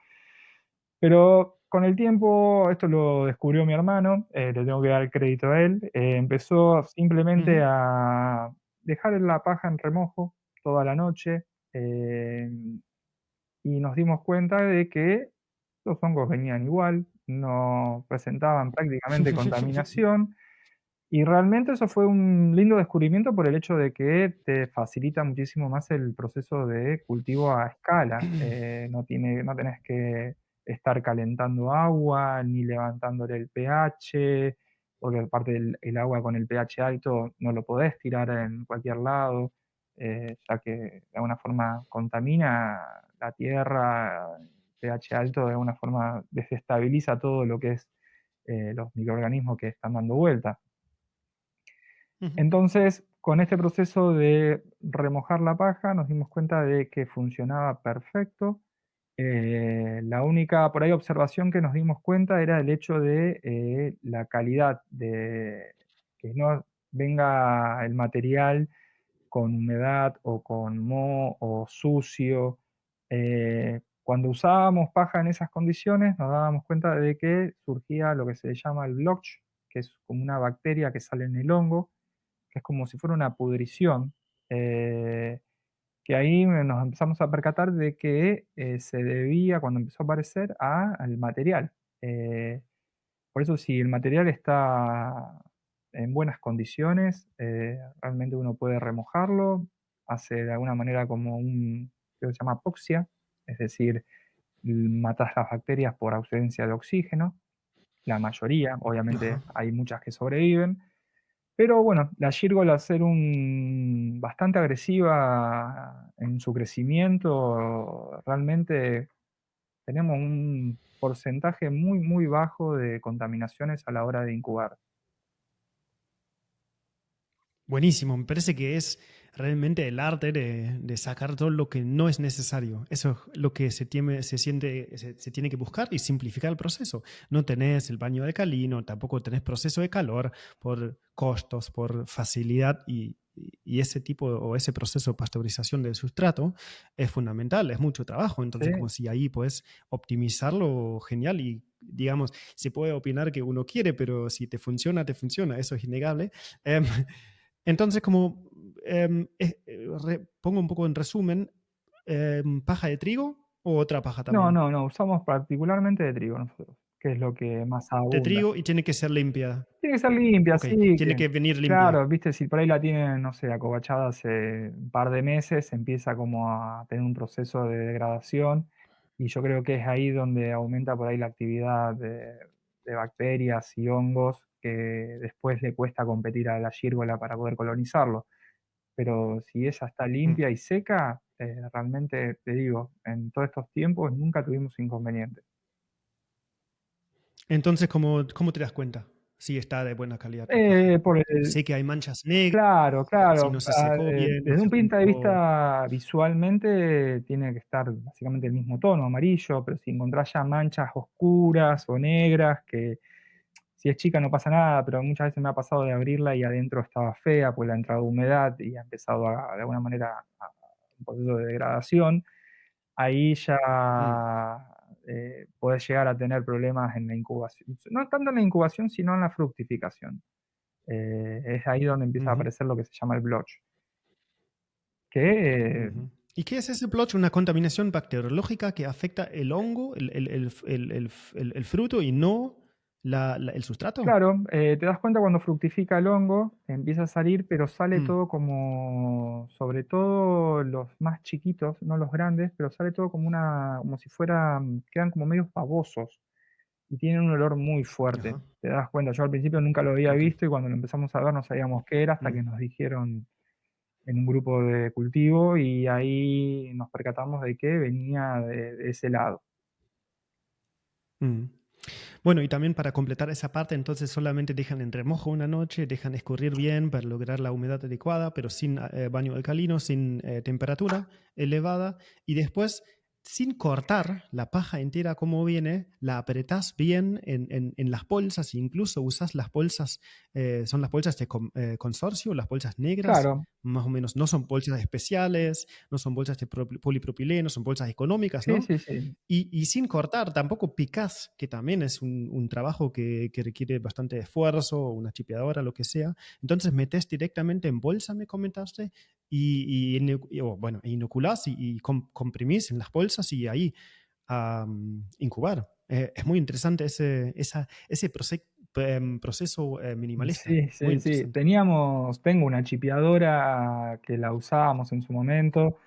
Pero con el tiempo, esto lo descubrió mi hermano, le tengo que dar el crédito a él, empezó simplemente Ujú. a dejar la paja en remojo toda la noche, y nos dimos cuenta de que los hongos venían igual, no presentaban prácticamente contaminación, y realmente eso fue un lindo descubrimiento por el hecho de que te facilita muchísimo más el proceso de cultivo a escala. No tenés que estar calentando agua, ni levantándole el pH, porque aparte el agua con el pH alto no lo podés tirar en cualquier lado, ya que de alguna forma contamina la tierra, el pH alto de alguna forma desestabiliza todo lo que es los microorganismos que están dando vuelta. Ujú. Entonces, con este proceso de remojar la paja, nos dimos cuenta de que funcionaba perfecto. La única, por ahí, observación que nos dimos cuenta era el hecho de la calidad, de que no venga el material con humedad o con moho o sucio. Cuando usábamos paja en esas condiciones, nos dábamos cuenta de que surgía lo que se llama el blotch, que es como una bacteria que sale en el hongo, que es como si fuera una pudrición, eh, que ahí nos empezamos a percatar de que se debía, cuando empezó a aparecer, al material. Eh, por eso, si el material está en buenas condiciones, realmente uno puede remojarlo, hace de alguna manera como creo que se llama apoxia, es decir, matas las bacterias por ausencia de oxígeno, la mayoría, obviamente Ajá. hay muchas que sobreviven, pero bueno, la Gírgola, al ser bastante agresiva en su crecimiento, realmente tenemos un porcentaje muy, muy bajo de contaminaciones a la hora de incubar. Buenísimo, me parece que es realmente el arte de sacar todo lo que no es necesario. Eso es lo que se tiene que buscar y simplificar el proceso. No tenés el baño alcalino, tampoco tenés proceso de calor por costos, por facilidad y ese tipo o ese proceso de pasteurización del sustrato es fundamental, es mucho trabajo. Sí, Entonces, como si ahí puedes optimizarlo, genial. Y digamos, se puede opinar que uno quiere, pero si te funciona, te funciona. Eso es innegable. Em, entonces, como pongo un poco en resumen, ¿paja de trigo o otra paja no, también? no, no, usamos particularmente de trigo nosotros, que es lo que más De abunda. trigo y tiene que ser limpia. Tiene que ser limpia, Ok, sí, tiene que que venir limpia. claro, viste, si por ahí la tienen, no sé, acovachada hace un par de meses, empieza como a tener un proceso de degradación, y yo creo que es ahí donde aumenta por ahí la actividad de bacterias y hongos que después le cuesta competir a la gírgola para poder colonizarlo. Pero si ella está Mm. limpia y seca, realmente te digo, en todos estos tiempos nunca tuvimos inconvenientes. Entonces, ¿cómo te das cuenta si está de buena calidad la paja? Por el Sé que hay manchas negras, Claro, si claro. no se secó bien, no Desde se un punto de juntó. vista visualmente tiene que estar básicamente el mismo tono, amarillo, pero si encontrás ya manchas oscuras o negras, que si es chica no pasa nada, pero muchas veces me ha pasado de abrirla y adentro estaba fea, pues le ha entrado humedad y ha empezado de alguna manera un proceso de degradación, ahí ya Mm, podés llegar a tener problemas en la incubación. No tanto en la incubación, sino en la fructificación. Es ahí donde empieza a ujú, aparecer lo que se llama el blotch. Que, ujú. ¿Y qué es ese blotch? Una contaminación bacteriológica que afecta el hongo, el fruto y no el sustrato. claro, te das cuenta cuando fructifica el hongo, empieza a salir, pero sale Mm, todo como, sobre todo los más chiquitos, no los grandes, pero sale todo como si fueran, quedan como medios babosos y tienen un olor muy fuerte. ajá, Te das cuenta, yo al principio nunca lo había ok. visto y cuando lo empezamos a ver no sabíamos qué era hasta Mm, que nos dijeron en un grupo de cultivo y ahí nos percatamos de que venía de ese lado. mm. Bueno, y también para completar esa parte, entonces solamente dejan en remojo una noche, dejan escurrir bien para lograr la humedad adecuada, pero sin baño alcalino, sin temperatura elevada, y después, sin cortar la paja entera como viene, la apretás bien en las bolsas, incluso usas las bolsas, son las bolsas de consorcio, las bolsas negras, Claro, más o menos, no son bolsas especiales, no son bolsas de polipropileno, son bolsas económicas, sí, ¿no? sí, sí. Y sin cortar, tampoco picás, que también es un trabajo que requiere bastante esfuerzo, o una chipeadora, lo que sea. Entonces metes directamente en bolsa, me comentaste, bueno, inoculás y comprimís en las bolsas y ahí a incubar. Es muy interesante ese proceso minimalista. Sí, Muy sí, sí. interesante. Tengo una chipeadora que la usábamos en su momento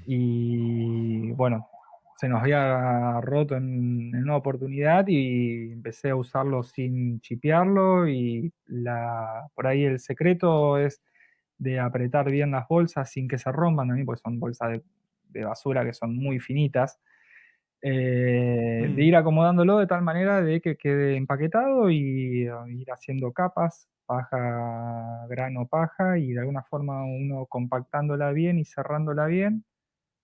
y bueno, se nos había roto en una oportunidad y empecé a usarlo sin chipearlo y por ahí el secreto es de apretar bien las bolsas sin que se rompan también, porque son bolsas de basura que son muy finitas. De Mm, ir acomodándolo de tal manera de que quede empaquetado y ir haciendo capas, paja, grano, paja, y de alguna forma uno compactándola bien y cerrándola bien.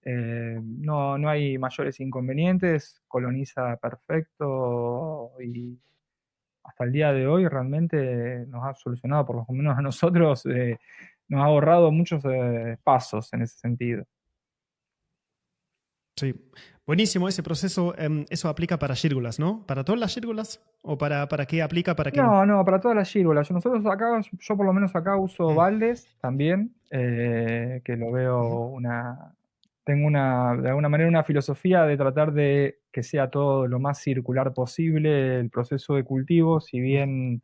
No hay mayores inconvenientes, coloniza perfecto y hasta el día de hoy realmente nos ha solucionado, por lo menos a nosotros, nos ha ahorrado muchos pasos en ese sentido. sí. Buenísimo ese proceso. Eso aplica para gírgolas, ¿no? ¿Para todas las gírgolas? ¿O para qué aplica, para qué no? No, no, para todas las gírulas. Nosotros acá, yo por lo menos acá uso Mm, baldes también, que lo ujú, veo tengo de alguna manera una filosofía de tratar de que sea todo lo más circular posible el proceso de cultivo, si ujú. bien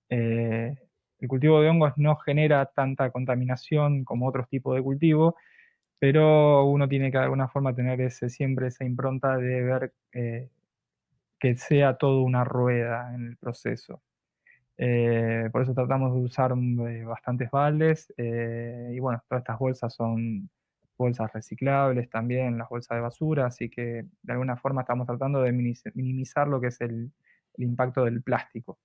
eh, el cultivo de hongos no genera tanta contaminación como otros tipos de cultivo, pero uno tiene que de alguna forma tener siempre esa impronta de ver que sea todo una rueda en el proceso. Por eso tratamos de usar bastantes baldes y bueno, todas estas bolsas son bolsas reciclables también, las bolsas de basura, así que de alguna forma estamos tratando de minimizar lo que es el impacto del plástico.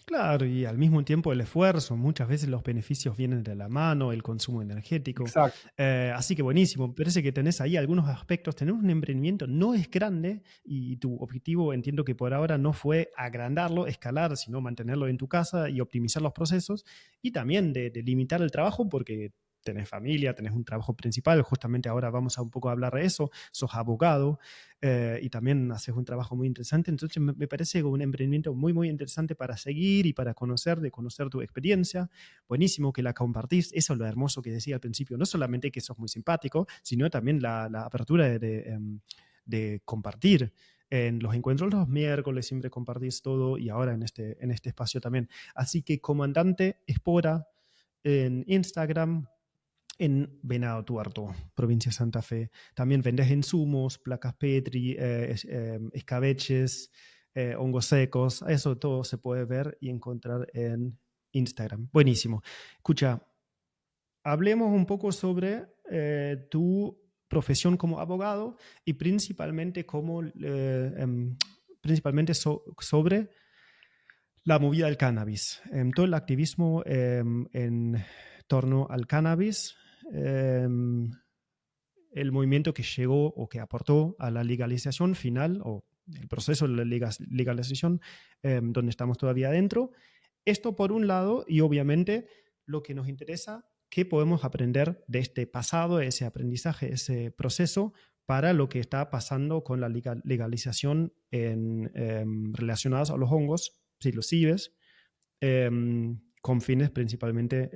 Claro, y al mismo tiempo el esfuerzo, muchas veces los beneficios vienen de la mano, el consumo energético. Exacto. Así que buenísimo, parece que tenés ahí algunos aspectos. Tener un emprendimiento no es grande y tu objetivo entiendo que por ahora no fue agrandarlo, escalar, sino mantenerlo en tu casa y optimizar los procesos y también de limitar el trabajo porque tenés familia, tenés un trabajo principal, justamente ahora vamos a un poco hablar de eso, sos abogado y también haces un trabajo muy interesante. Entonces me parece un emprendimiento muy, muy interesante para seguir y para conocer, de conocer tu experiencia. Buenísimo que la compartís. Eso es lo hermoso que decía al principio. No solamente que sos muy simpático, sino también la apertura de compartir. En los encuentros los miércoles siempre compartís todo y ahora en este espacio también. Así que Comandante Espora en Instagram, en Venado Tuerto, provincia de Santa Fe. También vendes insumos, placas Petri, escabeches, hongos secos. Eso todo se puede ver y encontrar en Instagram. Buenísimo. Escucha, hablemos un poco sobre tu profesión como abogado y principalmente, principalmente sobre la movida del cannabis, todo el activismo en torno al cannabis, el movimiento que llegó o que aportó a la legalización final o el proceso de la legalización donde estamos todavía adentro. Esto por un lado y obviamente lo que nos interesa, qué podemos aprender de este pasado, ese aprendizaje, ese proceso para lo que está pasando con la legalización relacionadas a los hongos, psilocibes, con fines principalmente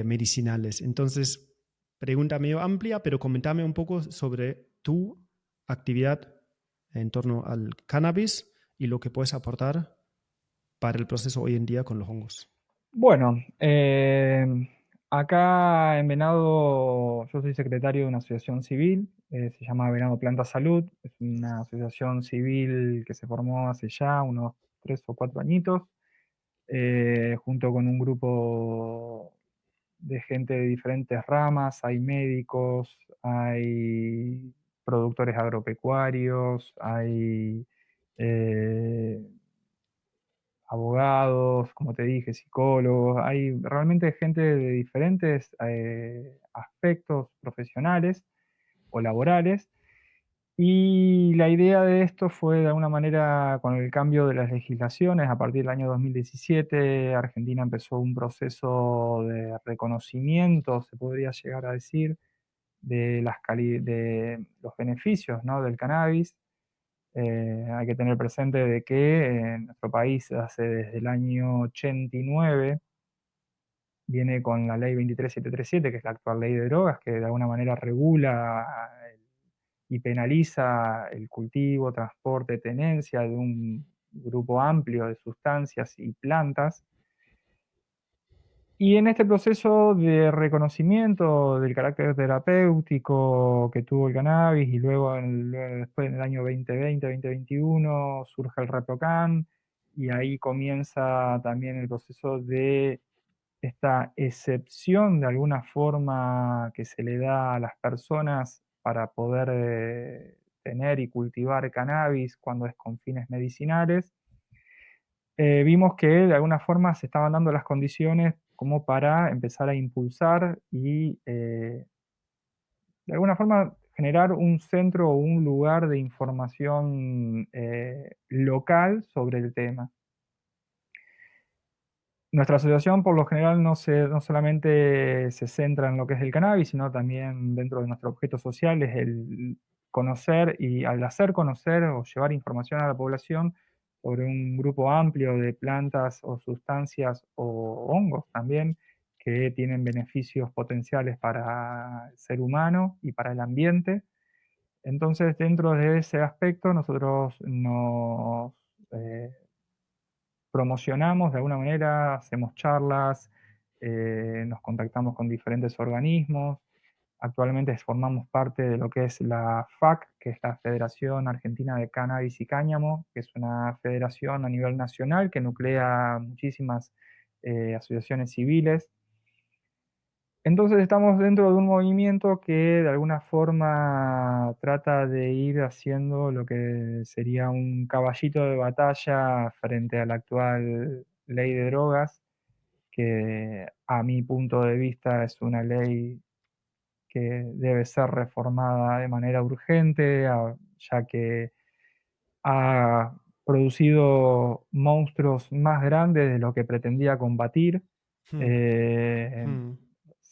medicinales. Entonces, pregunta medio amplia, pero comentame un poco sobre tu actividad en torno al cannabis y lo que puedes aportar para el proceso hoy en día con los hongos. Bueno, acá en Venado yo soy secretario de una asociación civil, se llama Venado Planta Salud, es una asociación civil que se formó hace ya unos 3 o 4 añitos, junto con un grupo de gente de diferentes ramas, hay médicos, hay productores agropecuarios, hay eh, abogados, como te dije, psicólogos, hay realmente gente de diferentes aspectos profesionales o laborales. Y la idea de esto fue de alguna manera con el cambio de las legislaciones. A partir del año 2017, Argentina empezó un proceso de reconocimiento, se podría llegar a decir, de los beneficios, ¿no?, del cannabis. Hay que tener presente de que en nuestro país hace desde el año 89 viene con la ley 23737, que es la actual ley de drogas, que de alguna manera regula y penaliza el cultivo, transporte, tenencia de un grupo amplio de sustancias y plantas. Y en este proceso de reconocimiento del carácter terapéutico que tuvo el cannabis y luego, después en el año 2020, 2021 surge el ReproCan y ahí comienza también el proceso de esta excepción de alguna forma que se le da a las personas para poder tener y cultivar cannabis cuando es con fines medicinales. Vimos que de alguna forma se estaban dando las condiciones como para empezar a impulsar y de alguna forma generar un centro o un lugar de información local sobre el tema. Nuestra asociación, por lo general, no solamente se centra en lo que es el cannabis, sino también dentro de nuestro objeto social es el conocer y al hacer conocer o llevar información a la población sobre un grupo amplio de plantas o sustancias o hongos también que tienen beneficios potenciales para el ser humano y para el ambiente. Entonces, dentro de ese aspecto, nosotros eh, promocionamos de alguna manera, hacemos charlas, nos contactamos con diferentes organismos. Actualmente formamos parte de lo que es la FAC, que es la Federación Argentina de Cannabis y Cáñamo, que es una federación a nivel nacional que nuclea muchísimas asociaciones civiles. Entonces estamos dentro de un movimiento que de alguna forma trata de ir haciendo lo que sería un caballito de batalla frente a la actual ley de drogas, que a mi punto de vista es una ley que debe ser reformada de manera urgente, ya que ha producido monstruos más grandes de lo que pretendía combatir. Mm, Eh, mm,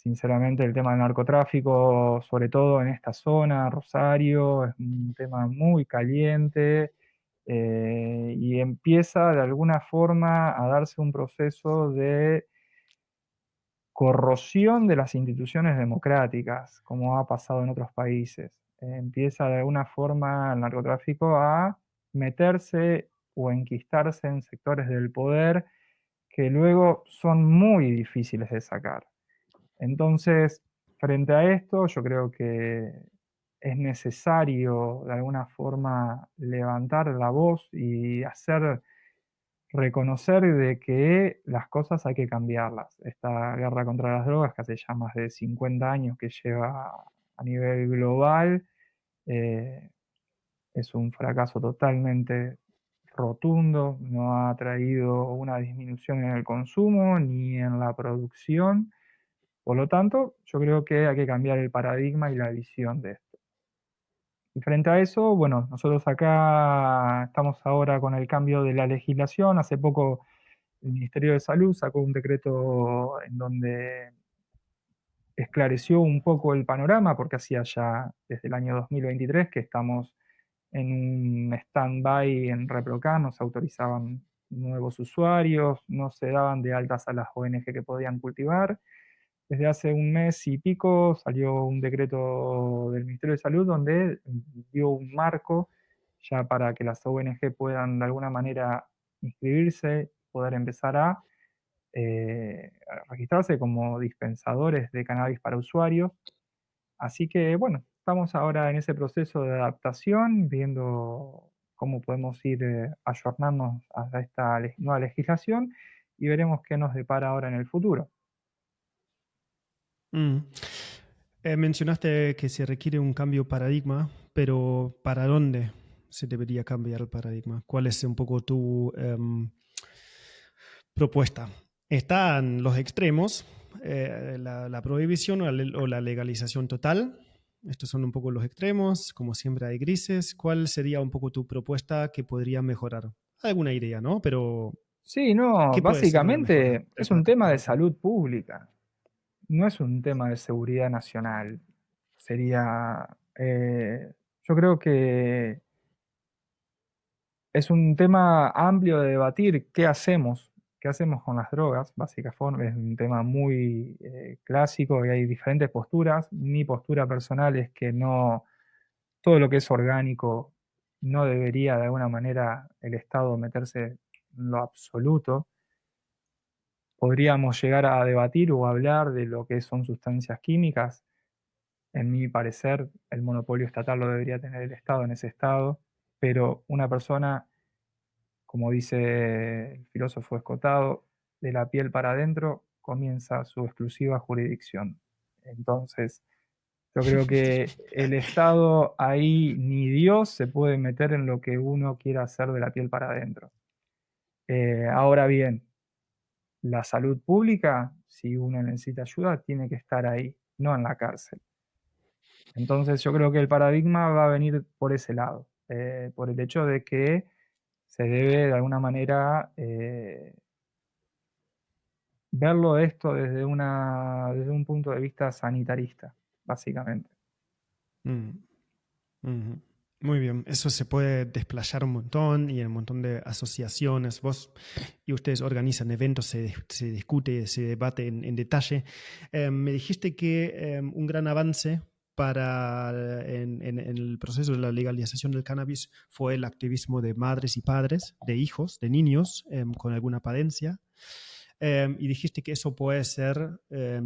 Sinceramente, el tema del narcotráfico, sobre todo en esta zona, Rosario, es un tema muy caliente y empieza de alguna forma a darse un proceso de corrosión de las instituciones democráticas, como ha pasado en otros países. Empieza de alguna forma el narcotráfico a meterse o enquistarse en sectores del poder que luego son muy difíciles de sacar. Entonces, frente a esto, yo creo que es necesario de alguna forma levantar la voz y hacer reconocer de que las cosas hay que cambiarlas. Esta guerra contra las drogas, que hace ya más de 50 años que lleva a nivel global, eh, es un fracaso totalmente rotundo, no ha traído una disminución en el consumo ni en la producción. Por lo tanto, yo creo que hay que cambiar el paradigma y la visión de esto. Y frente a eso, bueno, nosotros acá estamos ahora con el cambio de la legislación. Hace poco el Ministerio de Salud sacó un decreto en donde esclareció un poco el panorama, porque hacía ya desde el año 2023 que estamos en un stand-by en ReproCan, no se autorizaban nuevos usuarios, no se daban de altas a las ONG que podían cultivar. Desde hace un mes y pico salió un decreto del Ministerio de Salud donde dio un marco ya para que las ONG puedan de alguna manera inscribirse, poder empezar a registrarse como dispensadores de cannabis para usuarios. Así que bueno, estamos ahora en ese proceso de adaptación, viendo cómo podemos ir ayornarnos a esta nueva legislación y veremos qué nos depara ahora en el futuro. mm. Mencionaste que se requiere un cambio de paradigma, pero ¿para dónde se debería cambiar el paradigma? ¿Cuál es un poco tu propuesta? Están los extremos, la prohibición o la legalización total. Estos son un poco los extremos, como siempre hay grises. ¿Cuál sería un poco tu propuesta que podría mejorar? Alguna idea, ¿no? Pero, Sí, no, ¿qué puede ser una mejora básicamente es un tema de para ti? salud pública, no es un tema de seguridad nacional. Sería, yo creo que es un tema amplio de debatir qué hacemos con las drogas, básicamente es un tema muy clásico y hay diferentes posturas. Mi postura personal es que no, todo lo que es orgánico no debería de alguna manera el Estado meterse en lo absoluto. Podríamos llegar a debatir o hablar de lo que son sustancias químicas. En mi parecer, el monopolio estatal lo debería tener el Estado en ese estado, pero una persona, como dice el filósofo Escotado, de la piel para adentro comienza su exclusiva jurisdicción. Entonces, yo creo que el Estado ahí ni Dios se puede meter en lo que uno quiera hacer de la piel para adentro. Ahora bien, la salud pública, si uno necesita ayuda, tiene que estar ahí, no en la cárcel. Entonces yo creo que el paradigma va a venir por ese lado, por el hecho de que se debe de alguna manera verlo esto desde un punto de vista sanitarista, básicamente. Mm. Ujú. Muy bien, eso se puede desplayar un montón y en un montón de asociaciones. Vos y ustedes organizan eventos, se discute, se debate en detalle. Me dijiste que un gran avance en el proceso de la legalización del cannabis fue el activismo de madres y padres, de hijos, de niños con alguna padecía. Y dijiste que eso puede ser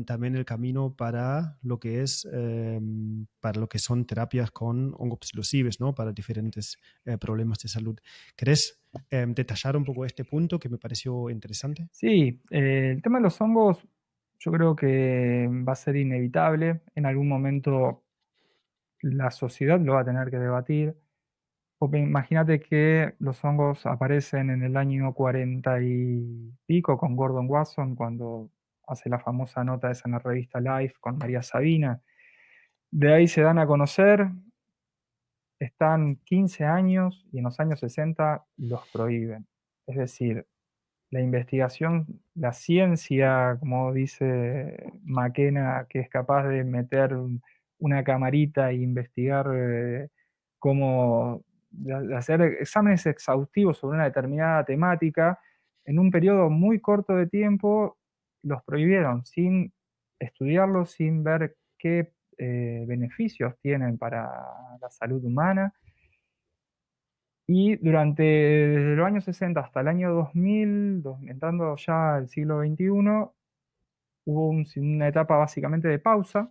también el camino para lo que son terapias con hongos psilocibes, ¿no? Para diferentes problemas de salud. ¿Querés detallar un poco este punto que me pareció interesante? Sí, el tema de los hongos yo creo que va a ser inevitable. En algún momento la sociedad lo va a tener que debatir. Porque imagínate que los hongos aparecen en el año 40 y pico con Gordon Wasson, cuando hace la famosa nota esa en la revista Life con María Sabina. De ahí se dan a conocer, están 15 años y en los años 60 los prohíben. Es decir, la investigación, la ciencia, como dice McKenna, que es capaz de meter una camarita e investigar cómo de hacer exámenes exhaustivos sobre una determinada temática, en un periodo muy corto de tiempo los prohibieron sin estudiarlos, sin ver qué beneficios tienen para la salud humana. Y durante desde los años 60 hasta el año 2000, entrando ya al siglo XXI, hubo una etapa básicamente de pausa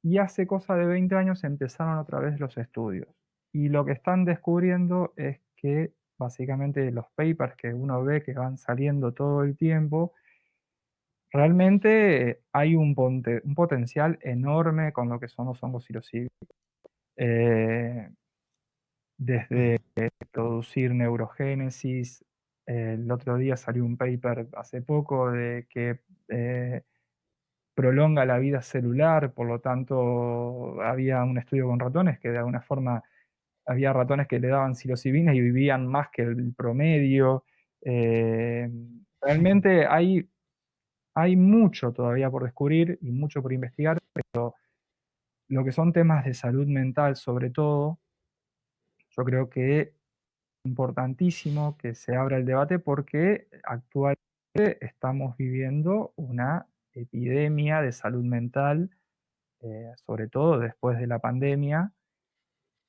y hace cosa de 20 años empezaron otra vez los estudios. Y lo que están descubriendo es que básicamente los papers que uno ve que van saliendo todo el tiempo, realmente hay un potencial enorme con lo que son los hongos psilocíbicos. Eh, Ujú. Desde producir neurogénesis. El otro día salió un paper hace poco de que prolonga la vida celular, por lo tanto había un estudio con ratones que de alguna forma había ratones que le daban psilocibina y vivían más que el promedio. Eh, Realmente hay mucho todavía por descubrir y mucho por investigar, pero lo que son temas de salud mental sobre todo, yo creo que importantísimo que se abra el debate porque actualmente estamos viviendo una epidemia de salud mental, sobre todo después de la pandemia,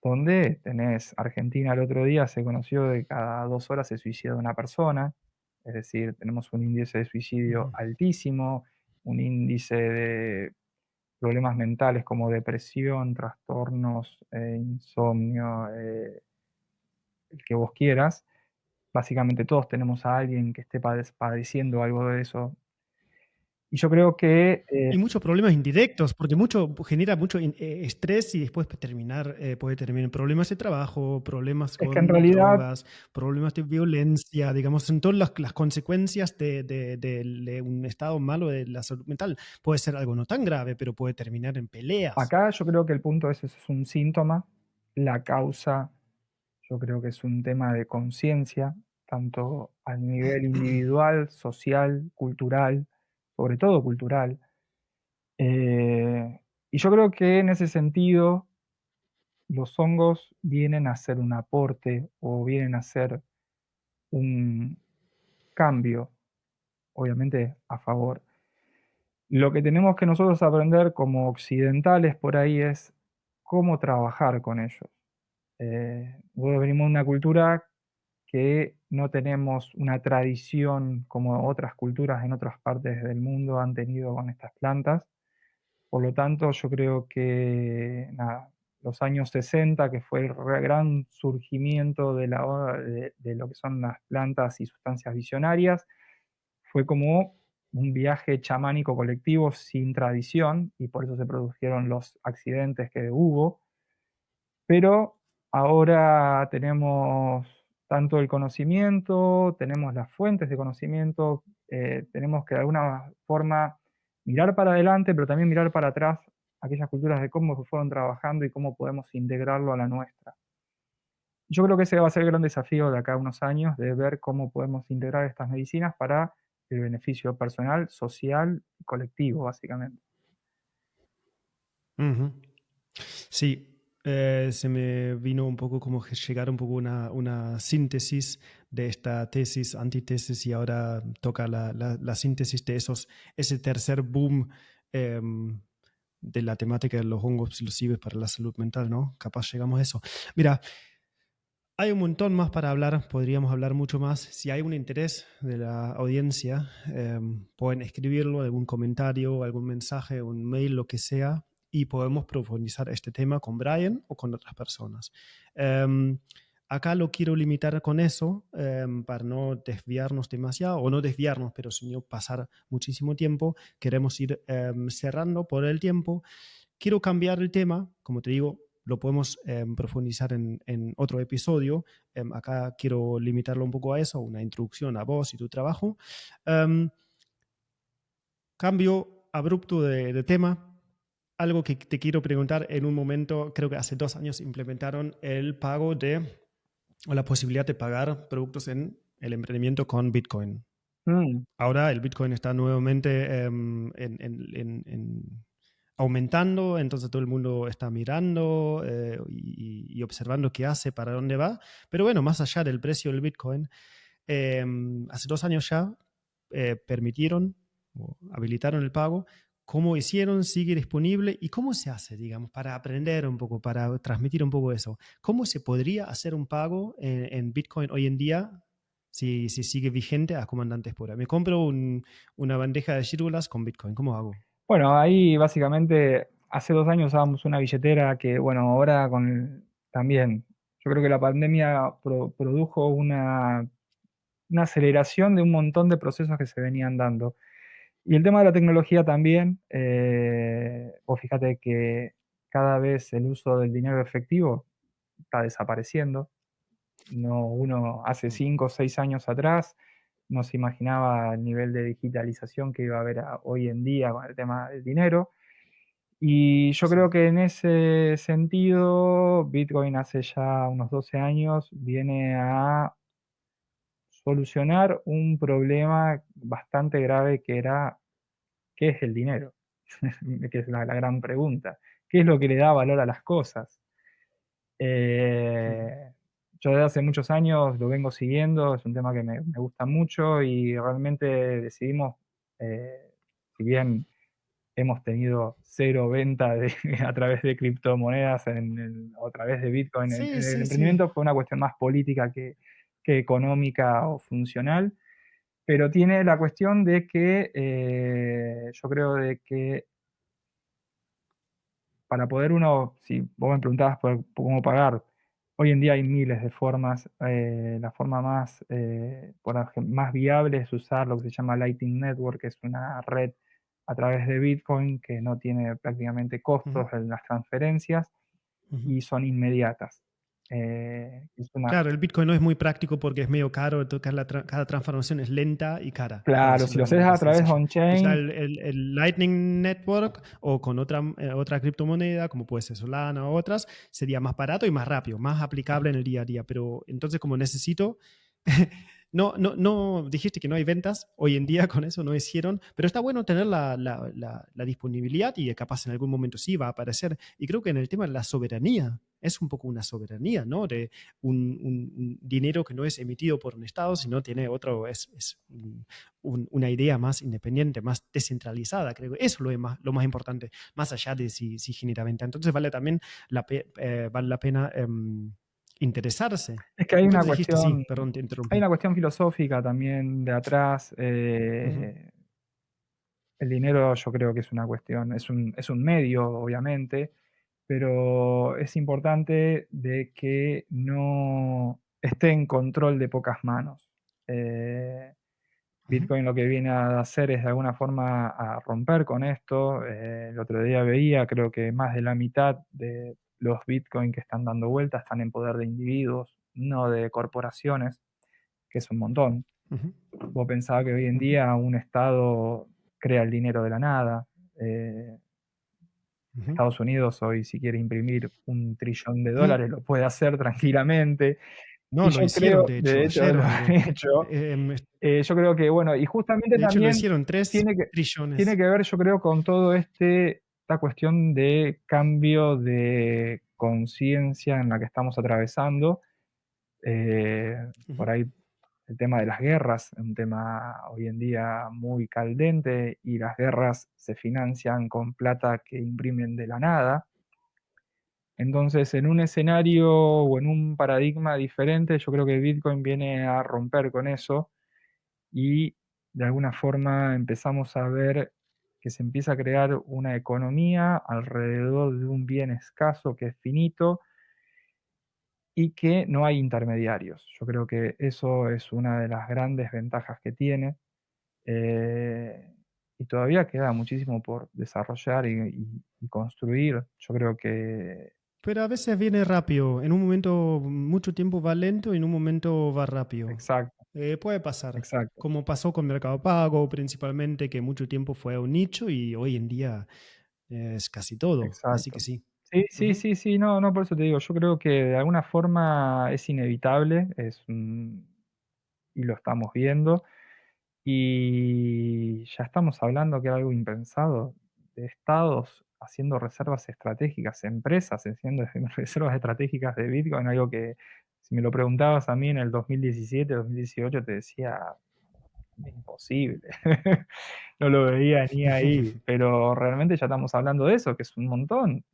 donde tenés Argentina el otro día se conoció de cada 2 horas se suicida una persona, es decir, tenemos un índice de suicidio Ujú. altísimo, un índice de problemas mentales como depresión, trastornos, insomnio, el que vos quieras. Básicamente todos tenemos a alguien que esté padeciendo algo de eso. Y yo creo que Y muchos problemas indirectos, porque mucho genera mucho estrés y después puede terminar en problemas de trabajo, problemas es que en con realidad drogas, problemas de violencia, digamos, en todas las consecuencias de un estado malo de la salud mental. Puede ser algo no tan grave, pero puede terminar en peleas. acá yo creo que el punto es un síntoma, la causa yo creo que es un tema de conciencia, tanto a nivel individual, social, cultural, sobre todo cultural. Y yo creo que en ese sentido los hongos vienen a ser un aporte o vienen a ser un cambio, obviamente a favor. Lo que tenemos que nosotros aprender como occidentales por ahí es cómo trabajar con ellos. Nosotros venimos de una cultura que no tenemos una tradición como otras culturas en otras partes del mundo han tenido con estas plantas. Por lo tanto, yo creo que nada, los años 60, que fue el gran surgimiento de lo que son las plantas y sustancias visionarias, fue como un viaje chamánico colectivo sin tradición y por eso se produjeron los accidentes que hubo. Pero ahora tenemos tanto el conocimiento, tenemos las fuentes de conocimiento, tenemos que de alguna forma mirar para adelante, pero también mirar para atrás aquellas culturas de cómo se fueron trabajando y cómo podemos integrarlo a la nuestra. Yo creo que ese va a ser el gran desafío de acá a unos años, de ver cómo podemos integrar estas medicinas para el beneficio personal, social y colectivo, básicamente. Ujú. Sí, se me vino un poco como que llegar un poco una síntesis de esta tesis, antitesis, y ahora toca la síntesis de ese tercer boom de la temática de los hongos psilocibes para la salud mental, ¿no? Capaz llegamos a eso. Mira, hay un montón más para hablar, podríamos hablar mucho más. Si hay un interés de la audiencia, pueden escribirlo, algún comentario, algún mensaje, un mail, lo que sea, y podemos profundizar este tema con Brian o con otras personas. Em, Acá lo quiero limitar con eso para no desviarnos demasiado, o no desviarnos, pero sino pasar muchísimo tiempo. Queremos ir cerrando por el tiempo. Quiero cambiar el tema, como te digo, lo podemos profundizar en otro episodio. Acá quiero limitarlo un poco a eso, una introducción a vos y tu trabajo. Em, Cambio abrupto de tema. Algo que te quiero preguntar en un momento, creo que hace 2 años implementaron el pago o la posibilidad de pagar productos en el emprendimiento con Bitcoin. Mm, Ahora el Bitcoin está nuevamente aumentando, entonces todo el mundo está mirando y observando qué hace, para dónde va. Pero bueno, más allá del precio del Bitcoin, eh, hace 2 años ya permitieron o habilitaron el pago. ¿Cómo hicieron? ¿Sigue disponible? ¿Y cómo se hace, digamos, para aprender un poco, para transmitir un poco eso? ¿Cómo se podría hacer un pago en Bitcoin hoy en día si sigue vigente a como antes por ahí? Me compro una bandeja de ciruelas con Bitcoin. ¿Cómo hago? Bueno, ahí básicamente hace 2 años usábamos una billetera que, bueno, ahora también, yo creo que la pandemia produjo una aceleración de un montón de procesos que se venían dando. Y el tema de la tecnología también, vos fíjate que cada vez el uso del dinero efectivo está desapareciendo. No, uno hace 5 o 6 años atrás no se imaginaba el nivel de digitalización que iba a haber hoy en día con el tema del dinero. Y yo Sí. creo que en ese sentido, Bitcoin hace ya unos 12 años viene a solucionar un problema bastante grave que era, ¿qué es el dinero? Que es la gran pregunta. ¿Qué es lo que le da valor a las cosas? Ujú. Eh, yo desde hace muchos años lo vengo siguiendo, es un tema que me gusta mucho y realmente decidimos, eh, si bien hemos tenido cero venta a través de criptomonedas o a través de Bitcoin. Sí, En el sí, sí. emprendimiento fue una cuestión más política que económica o funcional, pero tiene la cuestión de que yo creo de que para poder uno, si vos me preguntabas por cómo pagar, hoy en día hay miles de formas. La forma más viable es usar lo que se llama Lightning Network, que es una red a través de Bitcoin, que no tiene prácticamente Ujú, costos en las transferencias ujú. y son inmediatas. Es una Claro, el Bitcoin no es muy práctico porque es medio caro, entonces cada transformación es lenta y cara, por claro, si decirlo lo de haces manera a través de sencilla. Quizá on-chain, el Lightning Network o con otra criptomoneda, como puede ser Solana o otras, sería más barato y más rápido, más aplicable en el día a día. Pero entonces, como necesito, no, dijiste que no hay ventas hoy en día con eso, no hicieron, pero está bueno tener la disponibilidad y capaz en algún momento sí va a aparecer. Y creo que en el tema de la soberanía, es un poco una soberanía, ¿no? De un dinero que no es emitido por un Estado, sino tiene otro, es una idea más independiente, más descentralizada, creo que eso es lo más importante, más allá de si genera venta. Entonces vale también vale la pena interesarse. es que hay una Entonces dijiste, sí, cuestión perdón, te hay interrumpí. una cuestión filosófica también de atrás. Ujú, El dinero yo creo que es una cuestión, es un medio, obviamente, pero es importante de que no esté en control de pocas manos. Eh, ujú, Bitcoin lo que viene a hacer es de alguna forma a romper con esto. El otro día veía, creo que más de la mitad de los Bitcoin que están dando vuelta están en poder de individuos, no de corporaciones, que es un montón. ujú, Vos pensabas que hoy en ujú, día un Estado crea el dinero de la nada. Eh, ujú. Estados Unidos hoy, si quiere imprimir $1 trillón, Mm, lo puede hacer tranquilamente. Y No, lo yo hicieron, creo, de hecho, de hecho, ayer lo o han algo. hecho. Em, Yo creo que, bueno, y justamente de hecho, lo también hicieron tres tiene que, tiene trillones. que ver, yo creo, con todo esta cuestión de cambio de conciencia en la que estamos atravesando. Eh, Ujú, por ahí el tema de las guerras, un tema hoy en día muy caldente, y las guerras se financian con plata que imprimen de la nada. Entonces, en un escenario o en un paradigma diferente, yo creo que Bitcoin viene a romper con eso y de alguna forma empezamos a ver que se empieza a crear una economía alrededor de un bien escaso que es finito y que no hay intermediarios. Yo creo que eso es una de las grandes ventajas que tiene. eh, y todavía queda muchísimo por desarrollar y construir. Yo creo que... Pero a veces viene rápido. En un momento, mucho tiempo va lento y en un momento va rápido. Exacto, Puede pasar. exacto, Como pasó con Mercado Pago, principalmente, que mucho tiempo fue un nicho y hoy en día es casi todo. Así que exacto. sí. Sí, sí, Ujú, sí, sí, no, no, por eso te digo, yo creo que de alguna forma es inevitable, y lo estamos viendo. Y ya estamos hablando que era algo impensado, de estados haciendo reservas estratégicas, empresas haciendo reservas estratégicas de Bitcoin, algo que si me lo preguntabas a mí en el 2017, 2018, te decía imposible. No lo veía ni ahí, pero realmente ya estamos hablando de eso, que es un montón.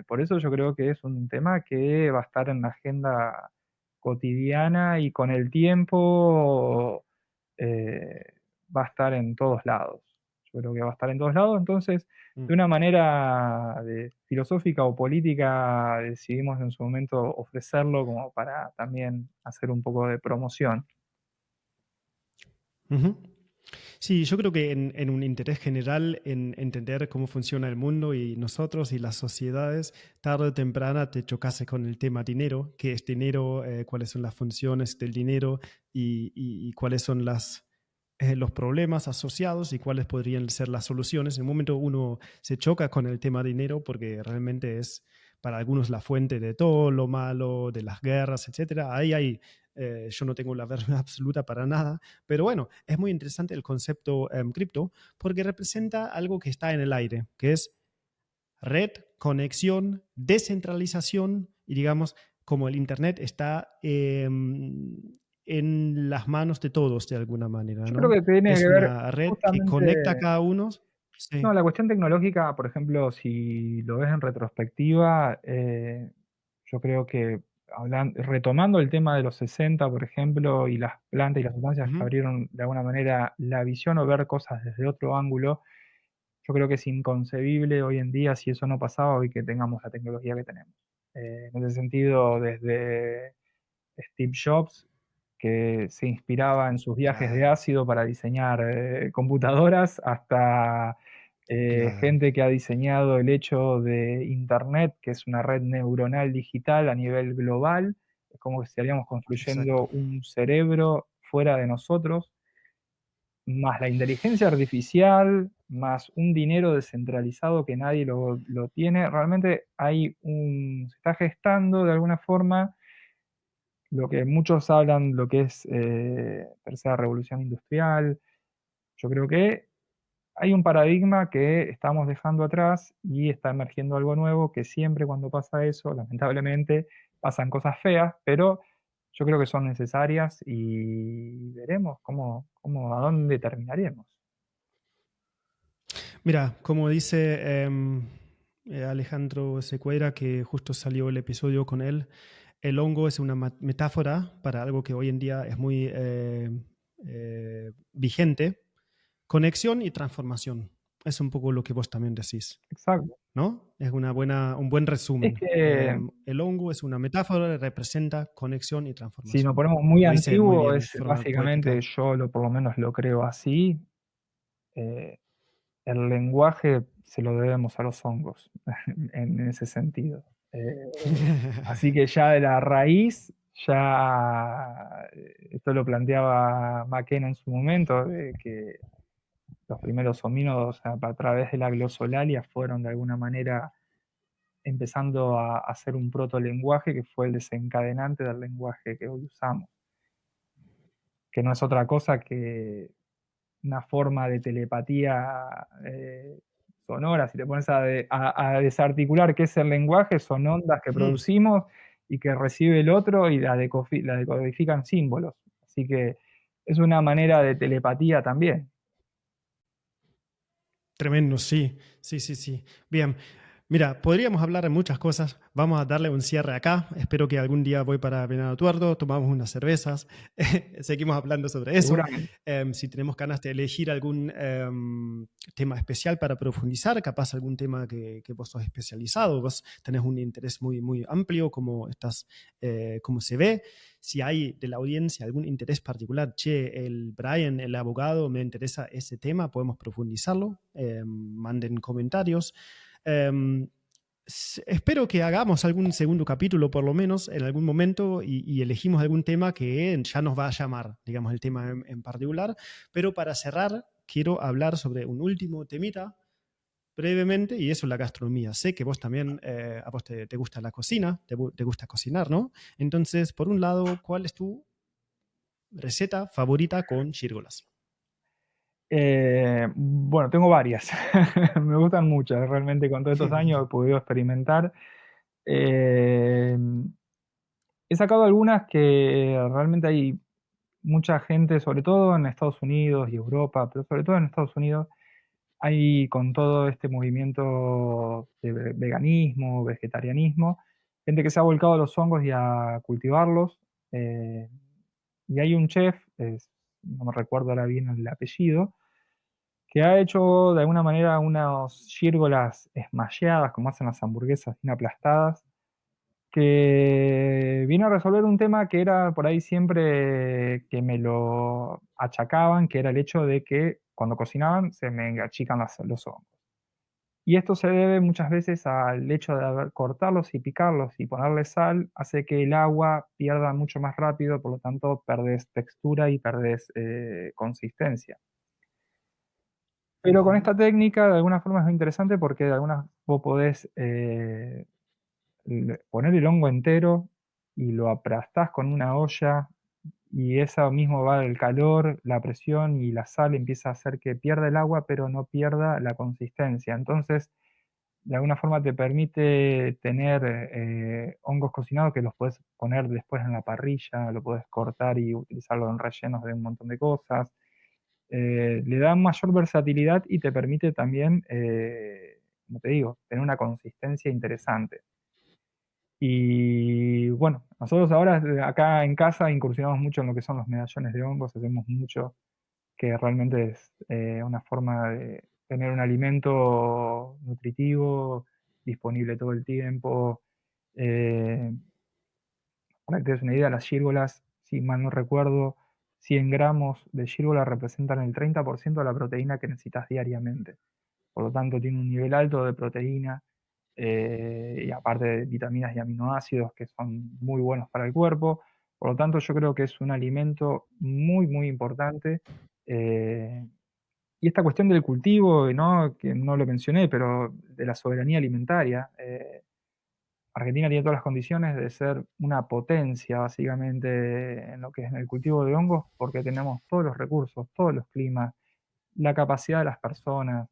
Por eso yo creo que es un tema que va a estar en la agenda cotidiana y con el tiempo eh, va a estar en todos lados. Yo creo que va a estar en todos lados, entonces mm, de una manera filosófica o política decidimos en su momento ofrecerlo como para también hacer un poco de promoción. ujú. Sí, yo creo que en un interés general en entender cómo funciona el mundo y nosotros y las sociedades, tarde o temprano te chocase con el tema dinero, qué es dinero, cuáles son las funciones del dinero y cuáles son los problemas asociados y cuáles podrían ser las soluciones. En un momento uno se choca con el tema dinero porque realmente es para algunos la fuente de todo lo malo, de las guerras, etcétera. Ahí hay, yo no tengo la verdad absoluta para nada, pero bueno, es muy interesante el concepto cripto porque representa algo que está en el aire, que es red, conexión, descentralización y digamos, como el Internet está en las manos de todos de alguna manera, Yo creo ¿no? que tiene Es que ver una red que justamente. conecta a cada uno. No, Sí. la cuestión tecnológica, por ejemplo, si lo ves en retrospectiva, yo creo que retomando el tema de los 60, por ejemplo, y las plantas y las sustancias que Ujú, abrieron de alguna manera la visión o ver cosas desde otro ángulo, yo creo que es inconcebible hoy en día si eso no pasaba hoy que tengamos la tecnología que tenemos. En ese sentido, desde Steve Jobs, que se inspiraba en sus viajes de Claro, ácido para diseñar computadoras, hasta claro, gente que ha diseñado el hecho de Internet, que es una red neuronal digital a nivel global. Es como que estaríamos exacto. construyendo un cerebro fuera de nosotros, más la inteligencia artificial, más un dinero descentralizado que nadie lo tiene. Realmente se está gestando de alguna forma lo que muchos hablan, lo que es tercera revolución industrial. Yo creo que hay un paradigma que estamos dejando atrás y está emergiendo algo nuevo, que siempre cuando pasa eso, lamentablemente, pasan cosas feas, pero yo creo que son necesarias y veremos a dónde terminaremos. Mira, como dice Alejandro Secueira, que justo salió el episodio con él, el hongo es una metáfora para algo que hoy en día es muy vigente: conexión y transformación. Es un poco lo que vos también decís, Exacto. ¿no? Es un buen Es resumen. que El hongo es una metáfora que representa conexión y si nos transformación. ponemos muy Lo dice muy antiguo, bien, de es forma básicamente, poética. por lo menos lo creo así, eh, el lenguaje se lo debemos a los hongos, en ese sentido. Eh, Así que ya de la raíz, esto lo planteaba McKenna en su momento, de que los primeros homínidos a través de la glosolalia fueron de alguna manera empezando a hacer un protolenguaje que fue el desencadenante del lenguaje que hoy usamos, que no es otra cosa que una forma de telepatía sonora. Si te pones a desarticular qué es el lenguaje, son ondas que Hmm, producimos y que recibe el otro y la decodifican símbolos. Así que es una manera de telepatía también. tremendo, sí, sí, sí, sí. Bien, mira, podríamos hablar de muchas cosas. Vamos a darle un cierre acá. Espero que algún día voy para Venado Tuerto, tomamos unas cervezas, seguimos hablando sobre eso. Seguramente. Si tenemos ganas de elegir algún tema especial para profundizar, capaz algún tema que vos sos especializado, vos tenés un interés muy, muy amplio, como se ve. Si hay de la audiencia algún interés particular, che, el Brian, el abogado, me interesa ese tema, podemos profundizarlo, manden comentarios. Eh, Espero que hagamos algún segundo capítulo, por lo menos, en algún momento, y elegimos algún tema que ya nos va a llamar, digamos, el tema en particular. Pero para cerrar, quiero hablar sobre un último temita brevemente, y eso es la gastronomía. Sé que vos también, a vos te gusta la cocina, te gusta cocinar, ¿no? Entonces, por un lado, ¿cuál es tu receta favorita con chírgolas? Bueno, tengo varias. Me gustan muchas. Realmente con todos estos años he podido experimentar. Eh, He sacado algunas que realmente hay mucha gente, sobre todo en Estados Unidos y Europa, pero sobre todo en Estados Unidos, hay con todo este movimiento de veganismo, vegetarianismo, gente que se ha volcado a los hongos y a cultivarlos. eh, y hay un chef, no me recuerdo ahora bien el apellido, que ha hecho de alguna manera unas gírgolas smasheadas, como hacen las hamburguesas, bien aplastadas, que vino a resolver un tema que era por ahí siempre que me lo achacaban, que era el hecho de que cuando cocinaban se me achican los hongos. Y esto se debe muchas veces al hecho de cortarlos y picarlos y ponerle sal, hace que el agua pierda mucho más rápido, por lo tanto perdés textura y perdés consistencia. Pero con Ujú. esta técnica de alguna forma es interesante porque de alguna vos podés poner el hongo entero y lo aplastás con una olla y eso mismo va el calor, la presión y la sal empieza a hacer que pierda el agua, pero no pierda la consistencia. Entonces, de alguna forma te permite tener hongos cocinados que los puedes poner después en la parrilla, lo puedes cortar y utilizarlo en rellenos de un montón de cosas. Le da mayor versatilidad y te permite también, como te digo, tener una consistencia interesante. Y bueno, nosotros ahora acá en casa incursionamos mucho en lo que son los medallones de hongos, hacemos mucho, que realmente es una forma de tener un alimento nutritivo, disponible todo el tiempo. Eh, para que te des una idea, las gírgolas si mal no recuerdo, 100 gramos de gírgola representan el 30% de la proteína que necesitas diariamente. Por lo tanto, tiene un nivel alto de proteína y aparte de vitaminas y aminoácidos que son muy buenos para el cuerpo. Por lo tanto, yo creo que es un alimento muy, muy importante. eh, y esta cuestión del cultivo, ¿no? Que no lo mencioné, pero de la soberanía alimentaria. Argentina tiene todas las condiciones de ser una potencia, básicamente, en lo que es en el cultivo de hongos, porque tenemos todos los recursos, todos los climas, la capacidad de las personas.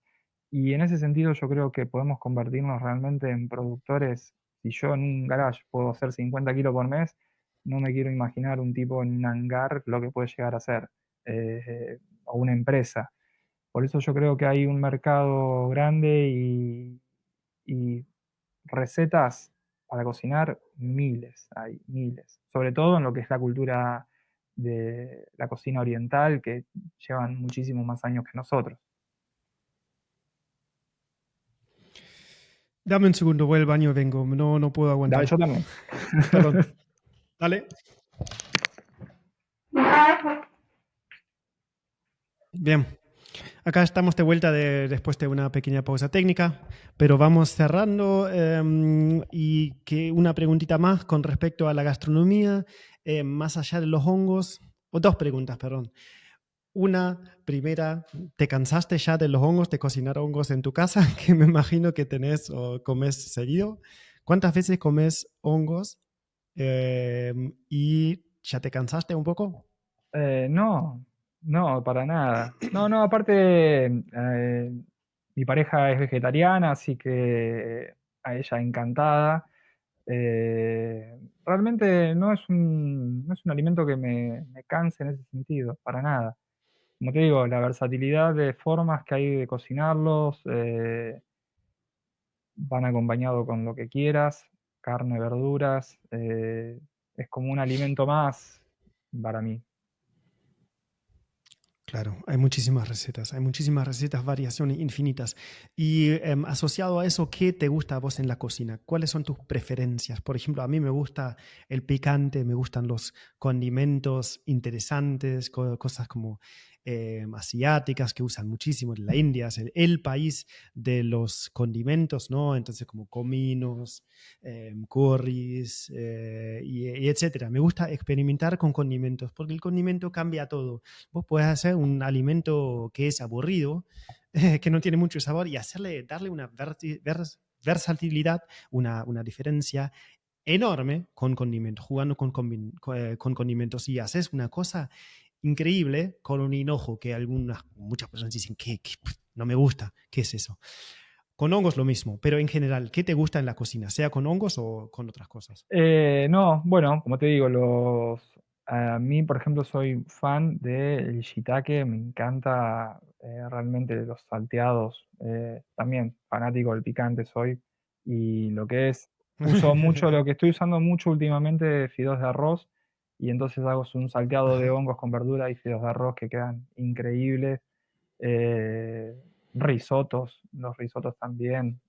Y en ese sentido yo creo que podemos convertirnos realmente en productores. Si yo en un garage puedo hacer 50 kilos por mes, no me quiero imaginar un tipo en un hangar lo que puede llegar a ser, o una empresa. Por eso yo creo que hay un mercado grande y recetas para cocinar, miles, hay miles. Sobre todo en lo que es la cultura de la cocina oriental, que llevan muchísimos más años que nosotros. Dame un segundo, voy al baño, vengo. No, no puedo Dale, aguantar. yo también. Perdón. Dale. Bien. Acá estamos de vuelta después de una pequeña pausa técnica, pero vamos cerrando y que una preguntita más con respecto a la gastronomía, más allá de los hongos, o dos preguntas, perdón. Una, primera, ¿te cansaste ya de los hongos, de cocinar hongos en tu casa? Que me imagino que tenés o comes seguido. ¿Cuántas veces comes hongos? ¿Y ya te cansaste un poco? No, no, para nada. No, no, aparte, mi pareja es vegetariana, así que a ella encantada. Realmente no es un alimento que me canse en ese sentido, para nada. Como te digo, la versatilidad de formas que hay de cocinarlos van acompañado con lo que quieras, carne, verduras, es como un alimento más para mí. Claro, hay muchísimas recetas, variaciones infinitas. Y asociado a eso, ¿qué te gusta a vos en la cocina? ¿Cuáles son tus preferencias? Por ejemplo, a mí me gusta el picante, me gustan los condimentos interesantes, cosas como asiáticas que usan muchísimo. La India es el país de los condimentos, ¿no? Entonces, como cominos, curries y etcétera. Me gusta experimentar con condimentos porque el condimento cambia todo. Vos podés hacer un alimento que es aburrido, que no tiene mucho sabor y darle una versatilidad, una diferencia enorme con condimentos, jugando con condimentos y haces una cosa increíble con un hinojo que muchas personas dicen que no me gusta, ¿qué es eso? Con hongos lo mismo, pero en general, ¿qué te gusta en la cocina? ¿Sea con hongos o con otras cosas? No, bueno, como te digo, a mí, por ejemplo, soy fan del shiitake, me encanta realmente los salteados, también fanático del picante soy, y lo que es, uso mucho, lo que estoy usando mucho últimamente, fideos de arroz, y entonces hago un salteado de Ajá. hongos con verdura y fideos de arroz que quedan increíbles. eh, Risotos, los risotos también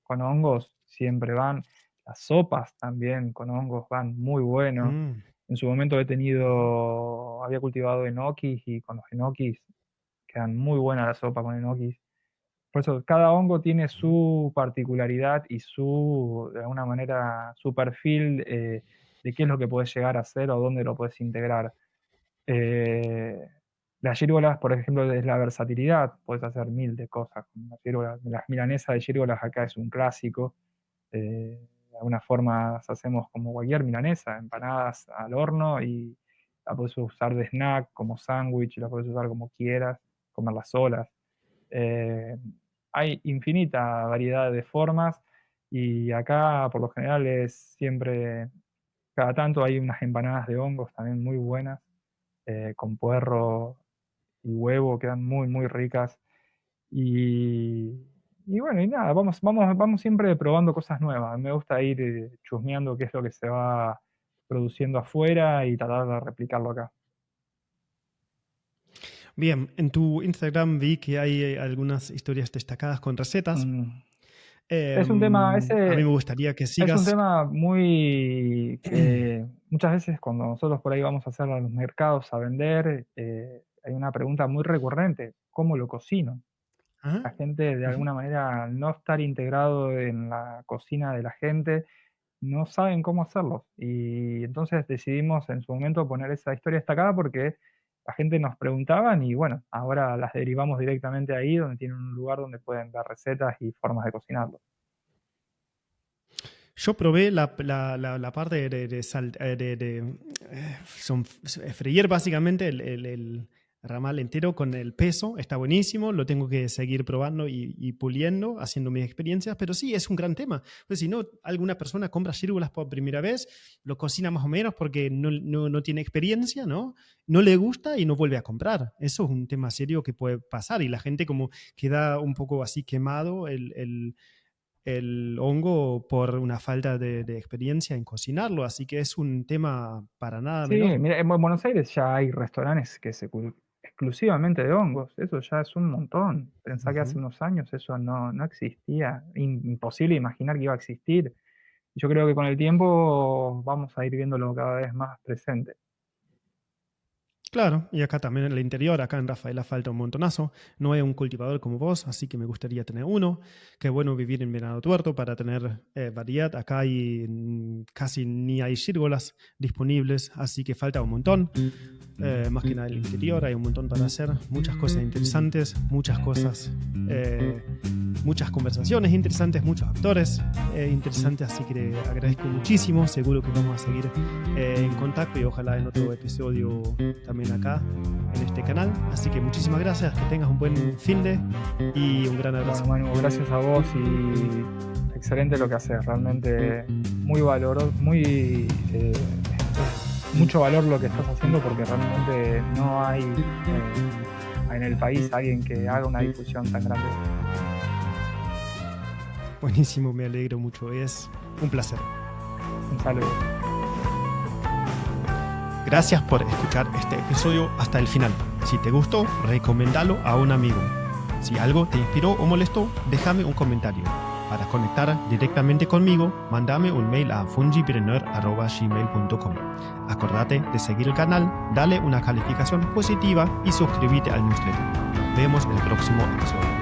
con hongos siempre van. Las sopas también con hongos van muy bueno. Mm, En su momento ujú, había cultivado enokis y con los enokis quedan muy buenas las sopas con enokis. Por eso cada hongo tiene ujú. su particularidad y de alguna manera, su perfil de qué es lo que puedes llegar a hacer o dónde lo puedes integrar. Eh, las gírgolas, por ejemplo, es la versatilidad, puedes hacer mil de cosas con las gírgolas. Las milanesas de gírgolas acá es un clásico. De alguna forma hacemos como cualquier milanesa, empanadas al horno y la puedes usar de snack, como sándwich, la puedes usar como quieras, comerlas solas. Eh, Hay infinita variedad de formas y acá por lo general es siempre, cada tanto hay unas empanadas de hongos también muy buenas con puerro y huevo, quedan muy, muy ricas. Y, y bueno, y nada, vamos siempre probando cosas nuevas. Me gusta ir chusmeando qué es lo que se va produciendo afuera y tratar de replicarlo acá. Bien, en tu Instagram vi que hay algunas historias destacadas con recetas. Mm. Es un tema, A mí me gustaría que es un sigas. tema muy que muchas veces cuando nosotros por ahí vamos a hacer a los mercados a vender, hay una pregunta muy recurrente: ¿cómo lo cocino? Ajá, La gente, de ujú. alguna manera, al no estar integrado en la cocina de la gente, no saben cómo hacerlo. Y entonces decidimos en su momento poner esa historia destacada porque la gente nos preguntaban y bueno, ahora las derivamos directamente ahí, donde tienen un lugar donde pueden ver recetas y formas de cocinarlo. Yo probé la parte freír básicamente el ramal entero con el peso. Está buenísimo, lo tengo que seguir probando y puliendo, haciendo mis experiencias, pero sí, es un gran tema. Pues si no, alguna persona compra círculas por primera vez, lo cocina más o menos porque no tiene experiencia, ¿no? No le gusta y no vuelve a comprar. Eso es un tema serio que puede pasar y la gente como queda un poco así quemado el hongo por una falta de experiencia en cocinarlo, así que es un tema para nada Sí, menor. mira, en Buenos Aires ya hay restaurantes que exclusivamente de hongos, eso ya es un montón. Pensá que hace Ujú. unos años eso no existía, imposible imaginar que iba a existir. Yo creo que con el tiempo vamos a ir viéndolo cada vez más presente. Claro, y acá también en el interior, acá en Rafaela falta un montonazo. No hay un cultivador como vos, así que me gustaría tener uno. Qué bueno vivir en Venado Tuerto para tener variedad. Acá hay, casi ni hay gírgolas disponibles, así que falta un montón. Más que nada en el interior hay un montón para hacer, muchas cosas interesantes, muchas cosas, muchas conversaciones interesantes, muchos actores interesantes, así que le agradezco muchísimo. Seguro que vamos a seguir en contacto y ojalá en otro episodio también acá en este canal. Así que muchísimas gracias, que tengas un buen fin de y un gran Bueno, abrazo. Manu, gracias a vos y excelente lo que haces, realmente muy mucho valor lo que estás haciendo porque realmente no hay en el país alguien que haga una difusión tan grande. Buenísimo, me alegro mucho, es un placer. Un saludo. Gracias por escuchar este episodio hasta el final. Si te gustó, recomendalo a un amigo. Si algo te inspiró o molestó, déjame un comentario. Para conectar directamente conmigo, mándame un mail a fungipreneur@gmail.com. Acordate de seguir el canal, dale una calificación positiva y suscríbete al newsletter. Nos vemos en el próximo episodio.